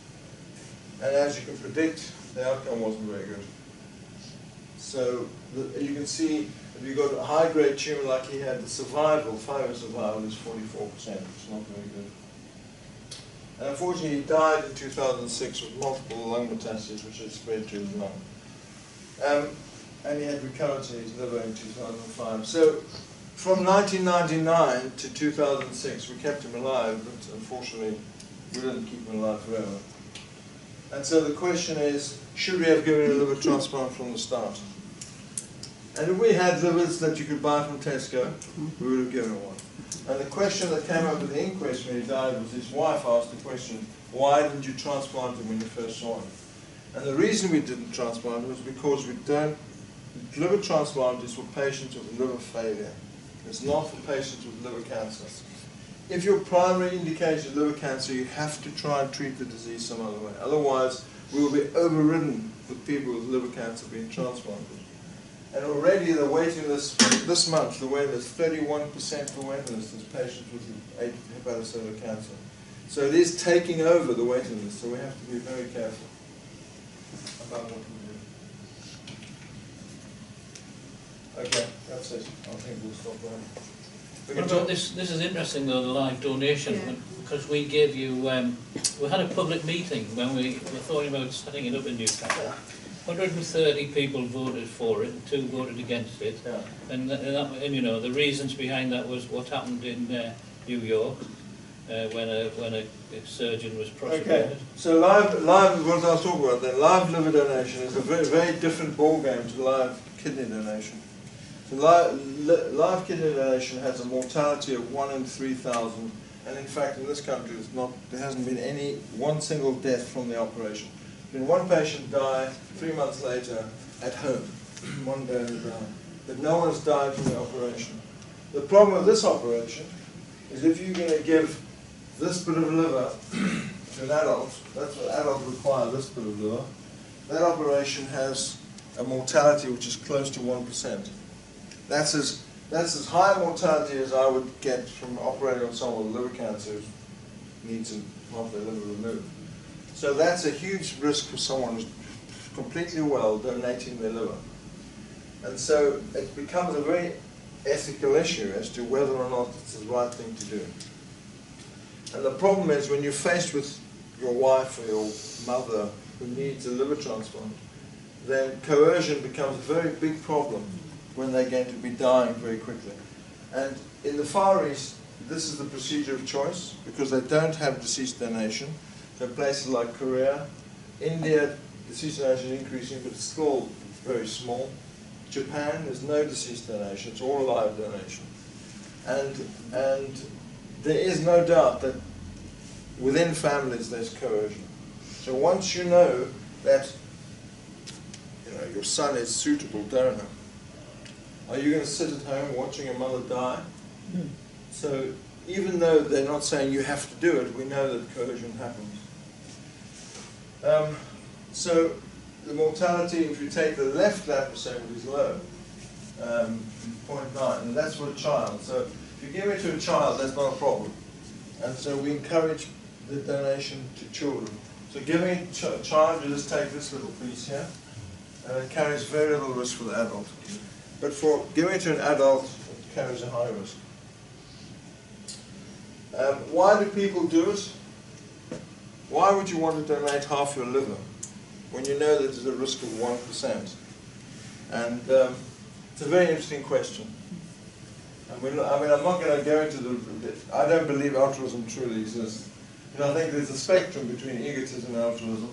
And as you can predict, the outcome wasn't very good. So you can see, if you've got a high-grade tumour like he had, the survival, 5-year survival is 44%, which is not very good. And unfortunately, he died in 2006 with multiple lung metastases, which had spread to his lung. And he had recurrence in his liver in 2005. So from 1999 to 2006, we kept him alive, but unfortunately, we didn't keep him alive forever. And so the question is, should we have given him a liver transplant from the start? And if we had livers that you could buy from Tesco, we would have given him one. And the question that came up at the inquest when he died was his wife asked the question, why didn't you transplant him when you first saw him? And the reason we didn't transplant him was because liver transplant is for patients with liver failure. It's not for patients with liver cancer. If your primary indication is liver cancer, you have to try and treat the disease some other way. Otherwise, we will be overridden with people with liver cancer being transplanted. And already the waiting list, this month, the waiting list, 31% for waiting list is patients with hepatocellular cancer. So it is taking over the waiting list, so we have to be very careful about what we do. Okay, that's it. I think we'll stop there. What about this? This is interesting though, the live donation, because we gave you, we had a public meeting when we were thought about setting it up in Newcastle. 130 people voted for it, and 2 voted against it. Yeah. And you know, the reasons behind that was what happened in New York when a surgeon was prosecuted. Okay, so live, what I was talking about then, live liver donation is a very, very different ballgame to live kidney donation. So live kidney donation has a mortality of 1 in 3,000, and in fact in this country there hasn't been one single death from the operation. Then one patient died 3 months later at home, one day in the died. But no one's died from the operation. The problem with this operation is if you're going to give this bit of liver to an adult, that's what adults require, this bit of liver, that operation has a mortality which is close to 1%. That's as high a mortality as I would get from operating on someone with liver cancer who needs half their liver removed. So that's a huge risk for someone who's completely well donating their liver. And so it becomes a very ethical issue as to whether or not it's the right thing to do. And the problem is when you're faced with your wife or your mother who needs a liver transplant, then coercion becomes a very big problem when they're going to be dying very quickly. And in the Far East, this is the procedure of choice because they don't have deceased donation. So places like Korea, India, deceased donation is increasing, but it's still very small. Japan, there's no deceased donation, it's all live donation. And there is no doubt that within families there's coercion. So once you know that your son is suitable donor, are you going to sit at home watching your mother die? So even though they're not saying you have to do it, we know that coercion happens. So the mortality, if you take the left lap percentage, is low, 0.9, and that's for a child. So if you give it to a child, that's not a problem. And so we encourage the donation to children. So giving it to a child, you just take this little piece here, and it carries very little risk for the adult. But for giving it to an adult, it carries a high risk. Why do people do it? Why would you want to donate half your liver when you know that there's a risk of 1%? And it's a very interesting question. I mean, I'm not going to go into I don't believe altruism truly exists. I think there's a spectrum between egotism and altruism.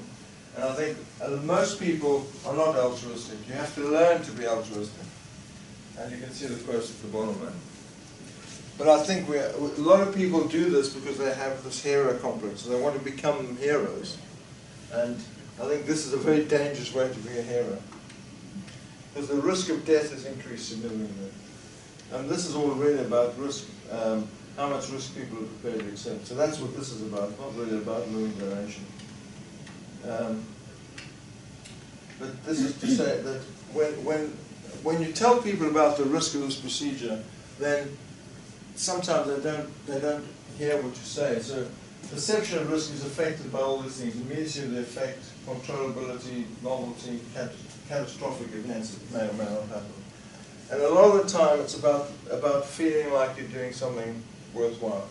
And I think most people are not altruistic. You have to learn to be altruistic. And you can see the quotes at the bottom there. But I think a lot of people do this because they have this hero complex. So they want to become heroes. And I think this is a very dangerous way to be a hero. Because the risk of death has increased significantly. And this is all really about risk, how much risk people are prepared to accept. So that's what this is about. It's not really about living donation. But this is to say that when you tell people about the risk of this procedure, then sometimes they don't hear what you say. So perception of risk is affected by all these things: immediacy of the effect, controllability, novelty, catastrophic events that may or may not happen. And a lot of the time, it's about feeling like you're doing something worthwhile,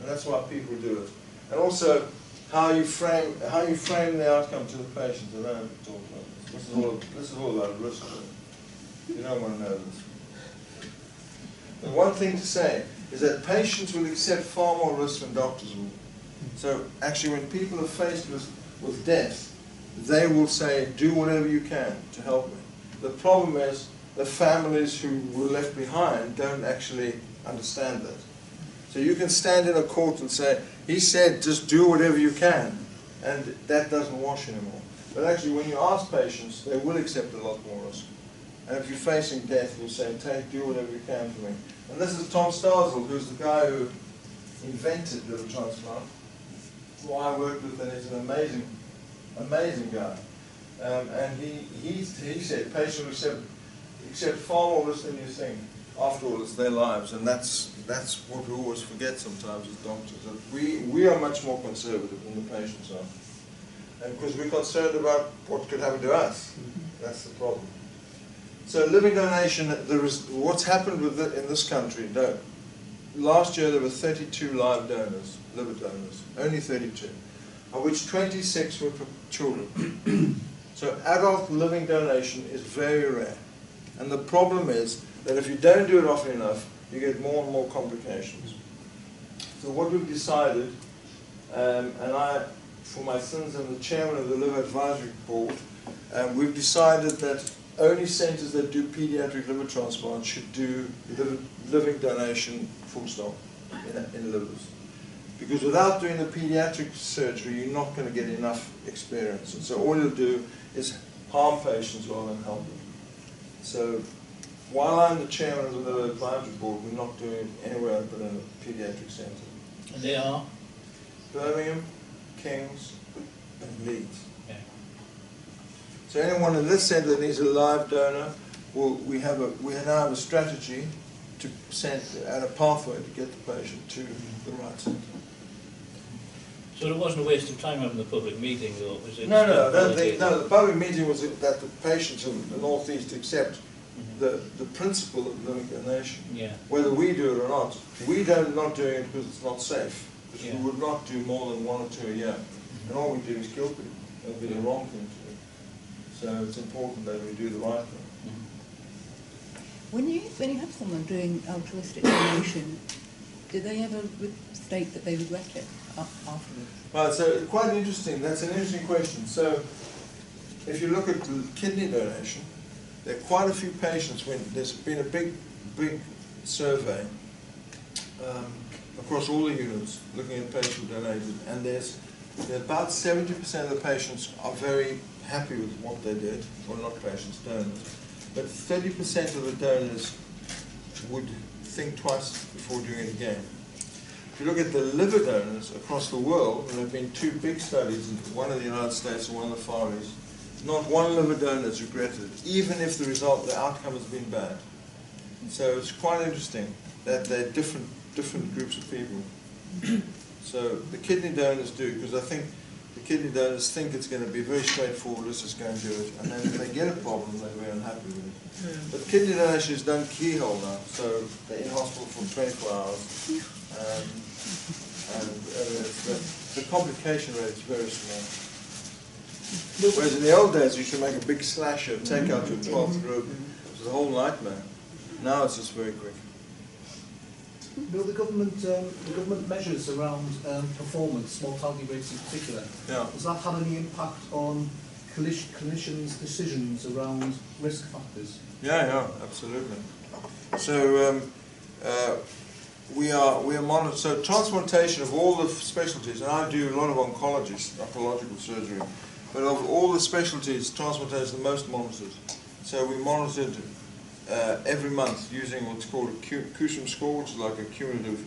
and that's why people do it. And also, how you frame the outcome to the patient. I don't have to talk about this. This is all about risk. You don't want to know this. The one thing to say is that patients will accept far more risk than doctors will. So actually, when people are faced with death, they will say, "Do whatever you can to help me." The problem is the families who were left behind don't actually understand that. So you can stand in a court and say, "He said just do whatever you can," and that doesn't wash anymore. But actually, when you ask patients, they will accept a lot more risk. And if you're facing death, you'll say, "Do whatever you can for me." And this is Tom Starzl, who's the guy who invented liver transplant, who I worked with, and he's an amazing guy. And he said patients will accept far more risk than you think. After all, it's their lives, and that's what we always forget sometimes as doctors. That we are much more conservative than the patients are, and because we're concerned about what could happen to us. That's the problem. So living donation, what's happened with it in this country. Last year there were 32 live donors, liver donors, only 32, of which 26 were for children. So adult living donation is very rare. And the problem is that if you don't do it often enough, you get more and more complications. So what we've decided, and I, for my sins, am the chairman of the Liver Advisory Board, we've decided that only centers that do pediatric liver transplant should do living donation full stop in livers. Because without doing the pediatric surgery, you're not going to get enough experience. And so all you'll do is harm patients rather than help them. So while I'm the chairman of the Liver Advisory Board, we're not doing it anywhere but in a pediatric center. And they are? Birmingham, Kings, and Leeds. Yeah. So anyone in this center that needs a live donor, we now have a strategy to send and a pathway to get the patient to the right center. So it wasn't a waste of time having the public meeting, though, was it? No, the public meeting was that the patients in the North East accept the principle of living donation. Yeah. Whether we do it or not, we don't not doing it because it's not safe. Because we would not do more than 1 or 2 a year. And all we do is kill people. That would be the wrong thing to do. So it's important that we do the right thing. When you have someone doing altruistic donation, do they ever state that they regret it afterwards? Right, so quite interesting. That's an interesting question. So if you look at kidney donation, there are quite a few patients when there's been a big survey across all the units looking at patient donated, and there's about 70% of the patients are very happy with what they did, well, not patients, donors, but 30% of the donors would think twice before doing it again. If you look at the liver donors across the world, there have been 2 big studies, one in the United States and one in the Far East. Not one liver donor has regretted it, even if the outcome has been bad. So it's quite interesting that they're different groups of people. So the kidney donors do, because I think the kidney donors think it's going to be very straightforward, let's just go and do it. And then if they get a problem, they're very unhappy with it. But kidney donation is done keyhole now, so they're in hospital for 24 hours. And the complication rate is very small. Whereas in the old days, you should make a big slasher, take out your 12th rib. It was a whole nightmare. Now it's just very quick. Bill, the government measures around performance, mortality rates in particular. Yeah. Has that had any impact on clinicians' decisions around risk factors? Yeah, absolutely. So we are monitoring. So transplantation of all the specialties, and I do a lot of oncological surgery, but of all the specialties, transplantation is the most monitored. So we monitored every month using what's called a Cusham score, which is like a cumulative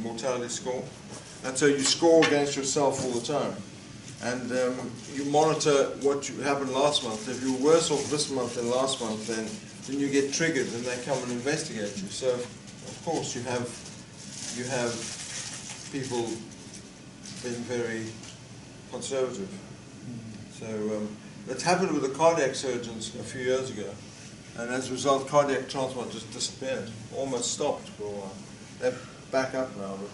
mortality score. And so you score against yourself all the time. And you monitor what happened last month. If you were worse off this month than last month, then you get triggered and they come and investigate you. So of course you have people being very conservative. So that happened with the cardiac surgeons a few years ago. And as a result, cardiac transplant just disappeared, almost stopped for a while. They're back up now, but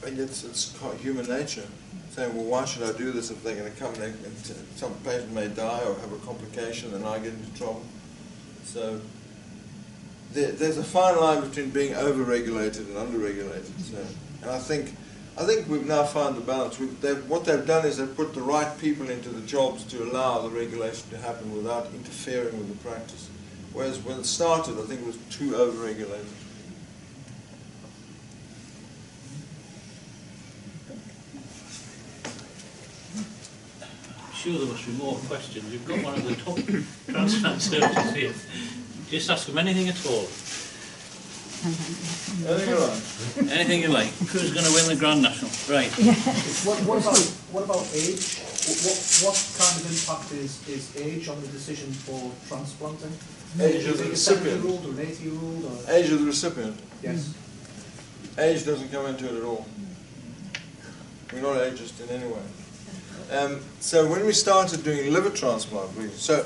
and it's human nature. Saying, well, why should I do this if they're going to come and some patient may die or have a complication and I get into trouble? So there's a fine line between being over-regulated and under-regulated. So, and I think we've now found the balance. What they've done is they've put the right people into the jobs to allow the regulation to happen without interfering with the practice. Whereas when it started, I think it was too over-regulated. I'm sure there must be more questions. You've got one of the top transplant surgeons here. Just ask him anything at all. Anything you like? Anything you like. Who's going to win the Grand National? Right. What about age? What kind of impact is age on the decision for transplanting? Age of the a recipient. 70-year-old or an 80-year-old? Age of the recipient. Yes. Age doesn't come into it at all. We're not ageist in any way. So when we started doing liver transplant, so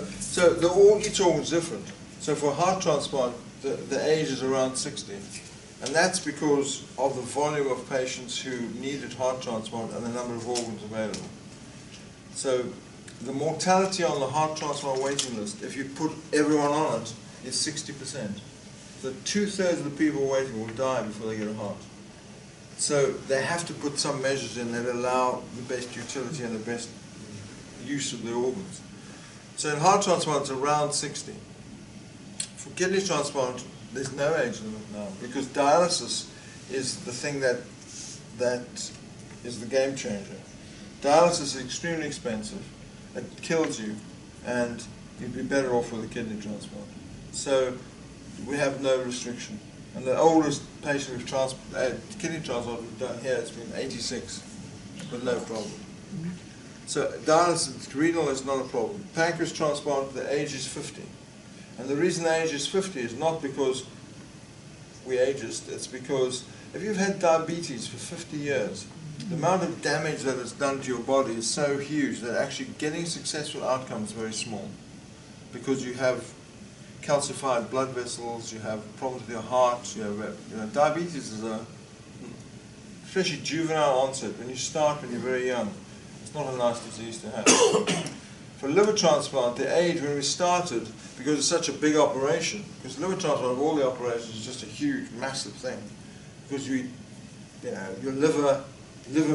each organ's different. So for heart transplant, the age is around 60. And that's because of the volume of patients who needed heart transplant and the number of organs available. So the mortality on the heart transplant waiting list, if you put everyone on it, is 60%. So 2/3 of the people waiting will die before they get a heart. So they have to put some measures in that allow the best utility and the best use of the organs. So in heart transplant, it's around 60. For kidney transplant, there's no age limit now, because dialysis is the thing that is the game changer. Dialysis is extremely expensive, it kills you, and you'd be better off with a kidney transplant. So we have no restriction. And the oldest patient with kidney transplant we've done here has been 86, with no problem. So dialysis, renal is not a problem. Pancreas transplant, the age is 50. And the reason the age is 50 is not because we're ageist, it's because if you've had diabetes for 50 years, the amount of damage that it's done to your body is so huge that actually getting successful outcomes is very small. Because you have calcified blood vessels, you have problems with your heart, you have, diabetes is especially juvenile onset, when you start when you're very young. It's not a nice disease to have. For liver transplant, the age when we started, because it's such a big operation, because liver transplant of all the operations is just a huge, massive thing. Because your liver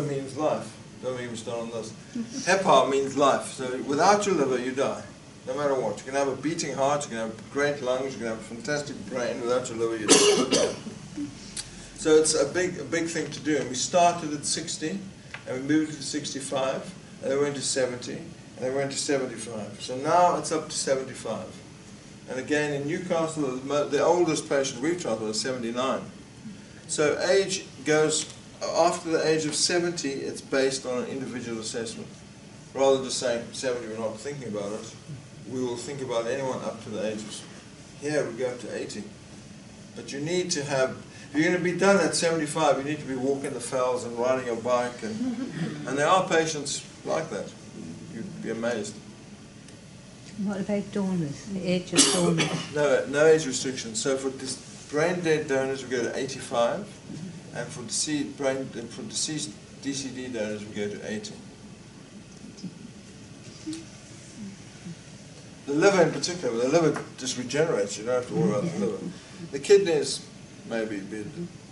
means life. Don't even start on this. Hepa means life. So without your liver, you die. No matter what. You can have a beating heart, you can have great lungs, you can have a fantastic brain. Without your liver, you die. So it's a big thing to do. And we started at 60, and we moved to 65, and then we went to 70, and then we went to 75. So now it's up to 75. And again, in Newcastle, the oldest patient we've transplanted is 79. So age goes, after the age of 70, it's based on an individual assessment. Rather than just saying 70, we're not thinking about it. We will think about anyone up to the age of, here we go up to 80. But you need to have, if you're going to be done at 75, you need to be walking the fells and riding your bike. And there are patients like that. You'd be amazed. What about donors, the age of donors? No age restriction. So for brain dead donors, we go to 85. And for deceased DCD donors, we go to 80. The liver in particular, the liver just regenerates, you don't have to worry about the liver. The kidneys, maybe a bit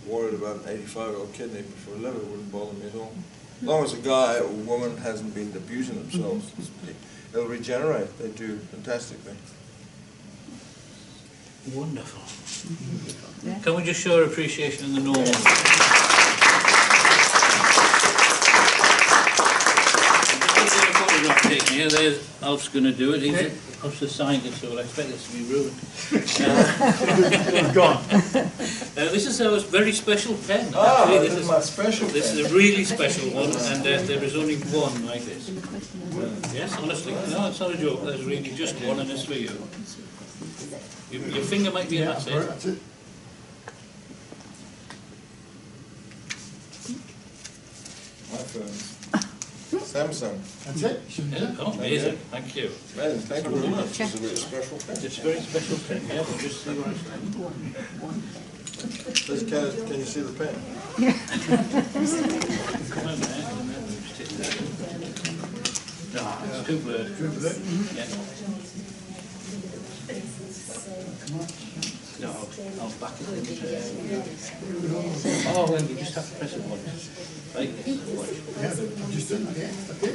worried about an 85-year-old kidney, but for a liver it wouldn't bother me at all. As long as a guy or woman hasn't been abusing themselves, it'll regenerate. They do fantastically. Wonderful. Can we just show our appreciation in the normal? Here, there's Alf's going to do it. Alf's assigned it, so I expect this to be ruined. Gone. This is a very special pen. This is my special This pen. is a really special one, and there is only one like this. Yes, honestly. No, it's not a joke. There's really just one, and it's for you. Your finger might be in that set. That's it. My phone. Samsung. That's it. Yeah, oh, amazing. Thank you. Man, thank you very much. It's a very special pen. It's a very special pen. Yeah, we'll just see what it's like. Can you see the pen? Come on, man. Just take that. No, it's too blurred. Yeah. No, I'll back it in. Oh, well, you just have to press it once. Right? Watch. Yeah, I've just done that, yeah. Okay.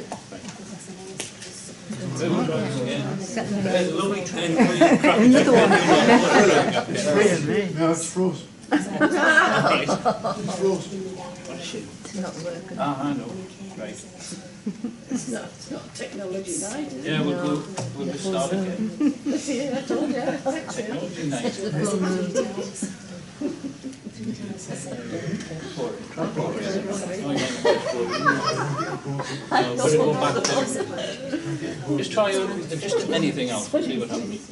There's a lovely pen for you. Another one. No, it's frozen. Right. It's frozen. What a shame. It's not working. Ah, I know. Right. It's not technology night, is it? Yeah, we'll just start again. Yeah, I told you. Technology night. Put it all back there. Just try just anything else. See what happens.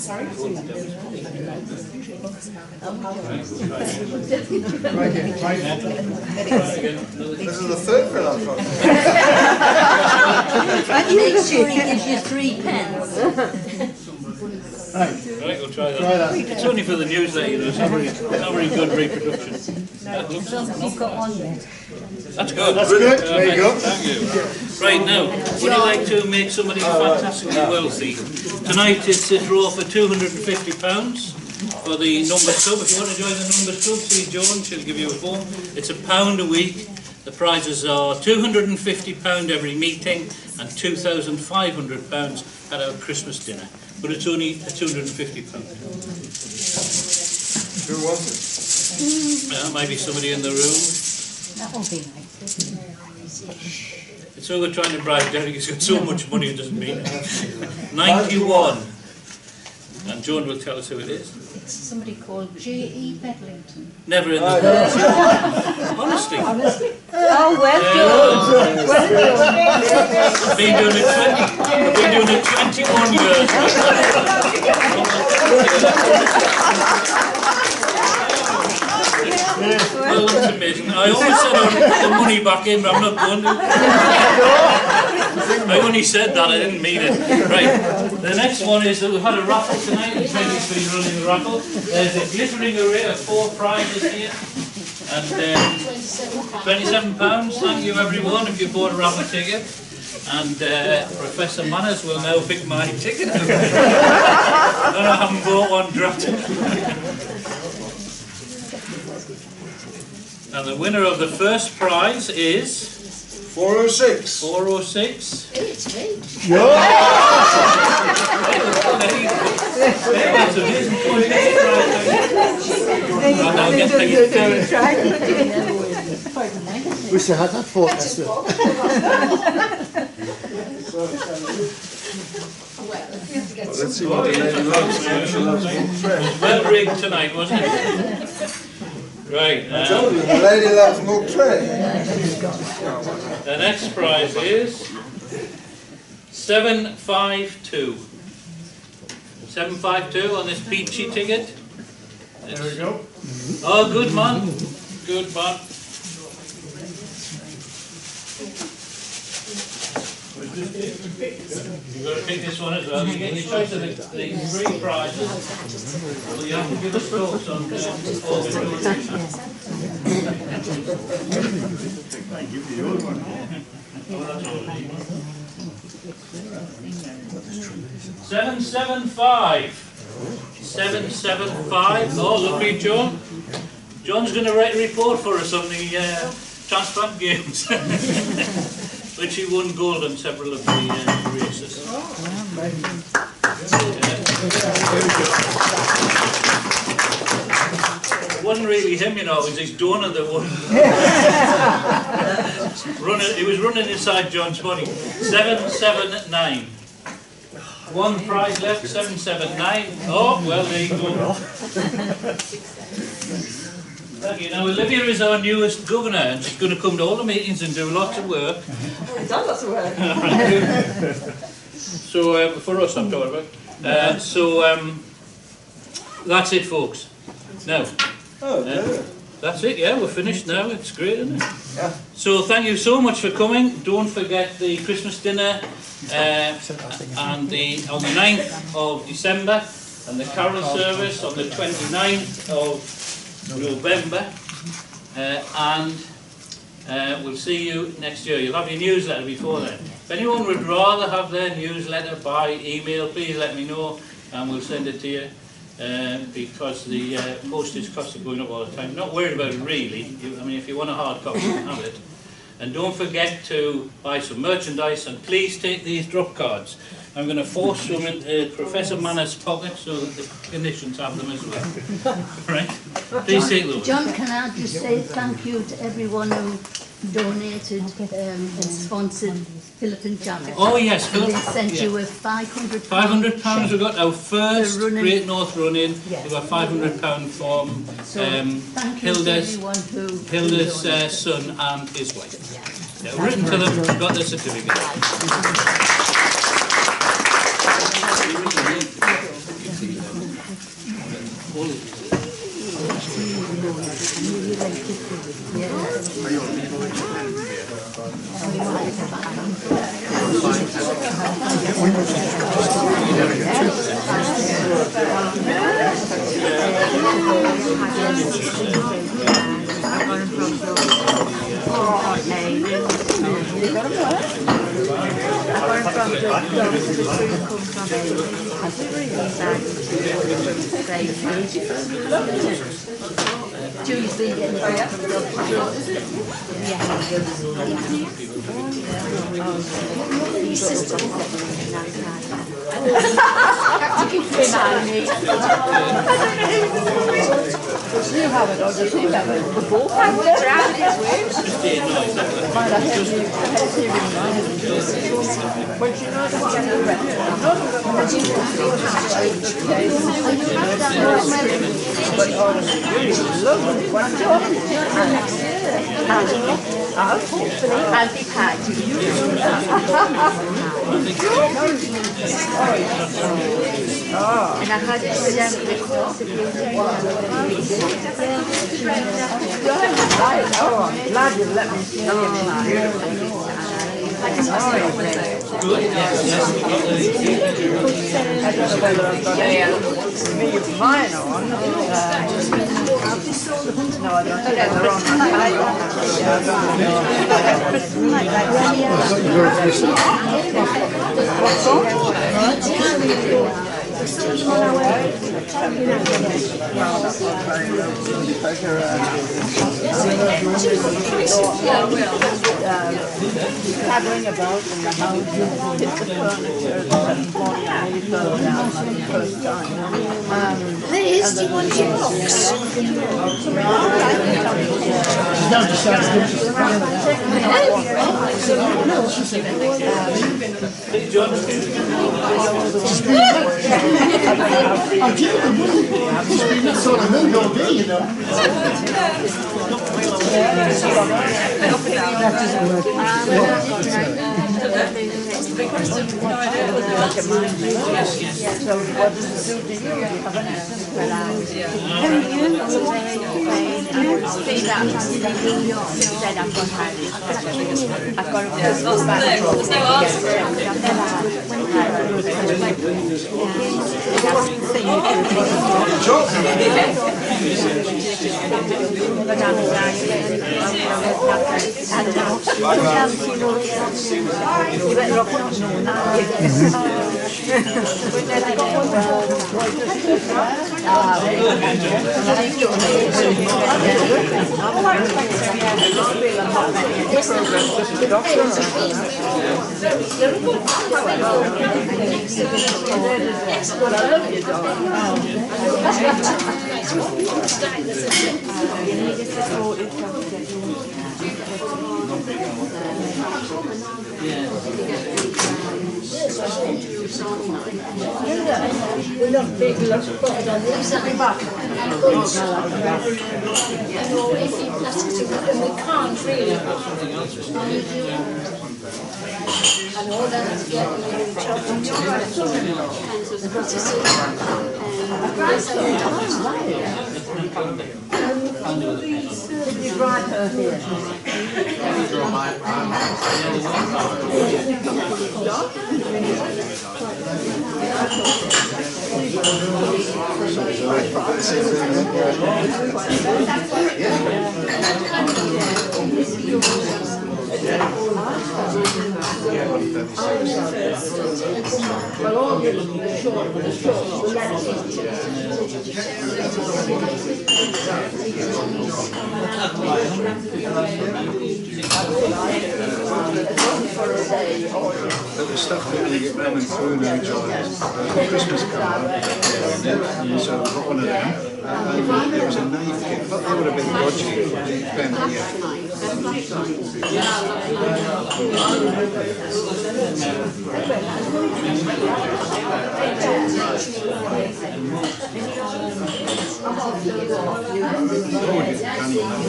Try again, try again. This is the third pen I've got. Make sure he gives you 3 pens. Right, Right, we'll try that. try that. It's only for the newsletter, you know, it's not very good reproduction. You've got one there. That's good. That's good, Perfect. there you go. Thank you. Right, now, would you like to make somebody fantastically wealthy? Tonight it's a draw for £250 for the Numbers Club. If you want to join the Numbers Club, see Joan, she'll give you a form. It's £1 a week. The prizes are £250 every meeting and £2,500 at our Christmas dinner. But it's only £250. Who wants it? Maybe somebody in the room. That will be nice. It's all we're trying to bribe Derek. He's got so much money it doesn't mean it. 91. And Joan will tell us who it is. It's somebody called J.E. Bedlington. Never in the Honestly. Oh, well done. Well done. I've been doing it 21 years. Well, that's amazing. I always said I'd put the money back in, but I'm not going to. I only said that, I didn't mean it. Right, the next one is that we've had a raffle tonight. It's been running a raffle. There's a glittering array of 4 prizes here. And £27. Thank you everyone if you bought a raffle ticket. And Professor Manners will now pick my ticket. I haven't bought one, dropped it. And the winner of the first prize is 406. 406. Hey, it's me. Wish I had that for us. Let's see what the lady loves. She loves milk tray. Well rigged tonight, wasn't it? Right. I told you, the lady loves milk tray. The next prize is 752. 752 on this peachy ticket. There we go. Oh, good man. Good man. You've got to pick this one as well. You get your choice of the 3 prizes. Well, you have to give us thoughts on all the donations. 775. 775. Oh, look at John. John's going to write a report for us on the transplant games, which he won gold on several of the races. It wasn't really him, you know, it was his donor that won. He was running inside John's body. 779. 1 prize left, 779. Oh, well, there you go. Thank you. Now, Olivia is our newest governor, and she's going to come to all the meetings and do lots of work. I've done lots of work. So, for us, I'm talking about. That's it, folks. Now, that's it, yeah, we're finished now. It's great, isn't it? Yeah. So, thank you so much for coming. Don't forget the Christmas dinner and on the 9th of December, and the carol service on the 29th of November, and we'll see you next year. You'll have your newsletter before then. If anyone would rather have their newsletter by email, please let me know and we'll send it to you, because the postage costs are going up all the time. Not worried about it really. I mean, if you want a hard copy, you can have it. And don't forget to buy some merchandise, and please take these drop cards. I'm going to force some into Professor Manner's pocket so that the clinicians have them as well. Right? Please take those. John, can I just say thank you to everyone who donated and sponsored Philip and Janet. Oh yes, Philip. They sent you a £500. £500. We got our first Great North run-in. Yes. We got £500 from Hilda's son and his wife. Yeah, written to them, got their certificate. You have it, or does he have it? The both have it. But you know the one you read. I'll be kind. And I had the course of I'm glad you let me see him. Good, yes, we got I don't know whether I've got me of mine on. No, I don't think they're traveling about in the house, hit the furniture, and fell down like the first time. Liz, do you want your books? I'm kidding, that's sort of mood all day, you know. That doesn't work. So what does it do to you? Do you have an accident? Well, I've got Did you drive her here? Well, all the short, But the stuff that we get running through now, John, is Christmas card. So I've got one of them. And there was a knife kit. I thought they would have been dodgy for the family.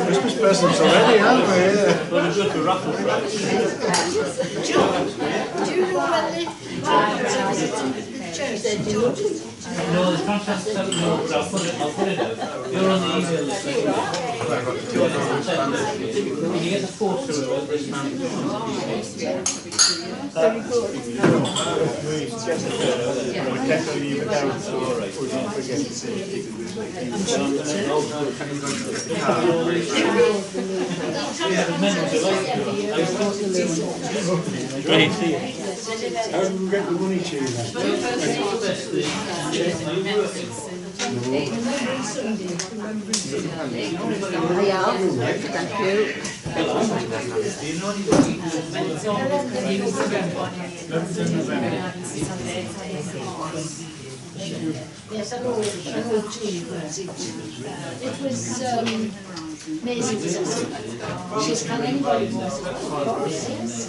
Christmas presents already, aren't we? Yeah. Well, we've got the raffle prize. Do you know when No, the contract doesn't know, but I'll put it out. You're on the email list. Can you get the poster about this man? Very good. Definitely leave it down, so we don't forget to say Right. How do we get the money to you then? Thank you. Yes, I know too. It was amazing to see. She's coming. Yes.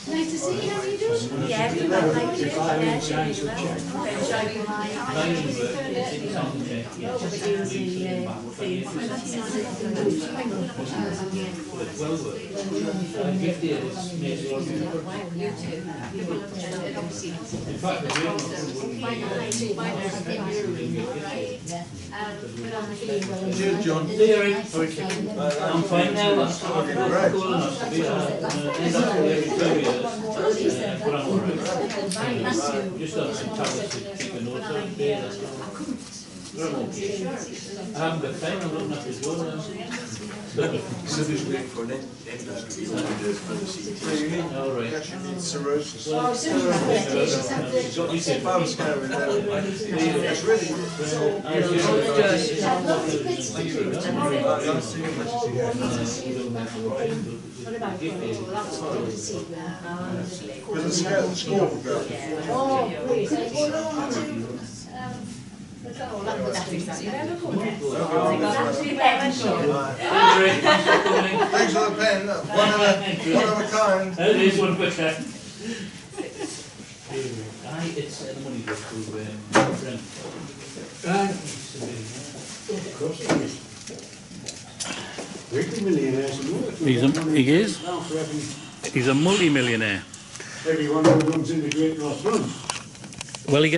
Nice to see you. How are you doing? Yeah, everyone likes you. Yeah, she's John. I'm fine now. That's cool enough to be every 2 years. But I'm alright. Just on some tablets to keep a note on there. I haven't got time, I'm looking after Joe now. So this week for an endoscopy for the CT. All right. Cirrhosis. Oh, so Mum's carrying out. It's really because the score will go. Oh, please. Thanks for the pen. One of a kind. That is one quicker. It's the money goes to Brent. We're millionaires and more. He is. He's a multi-millionaire. everyone who runs in the Great North Run. Well, he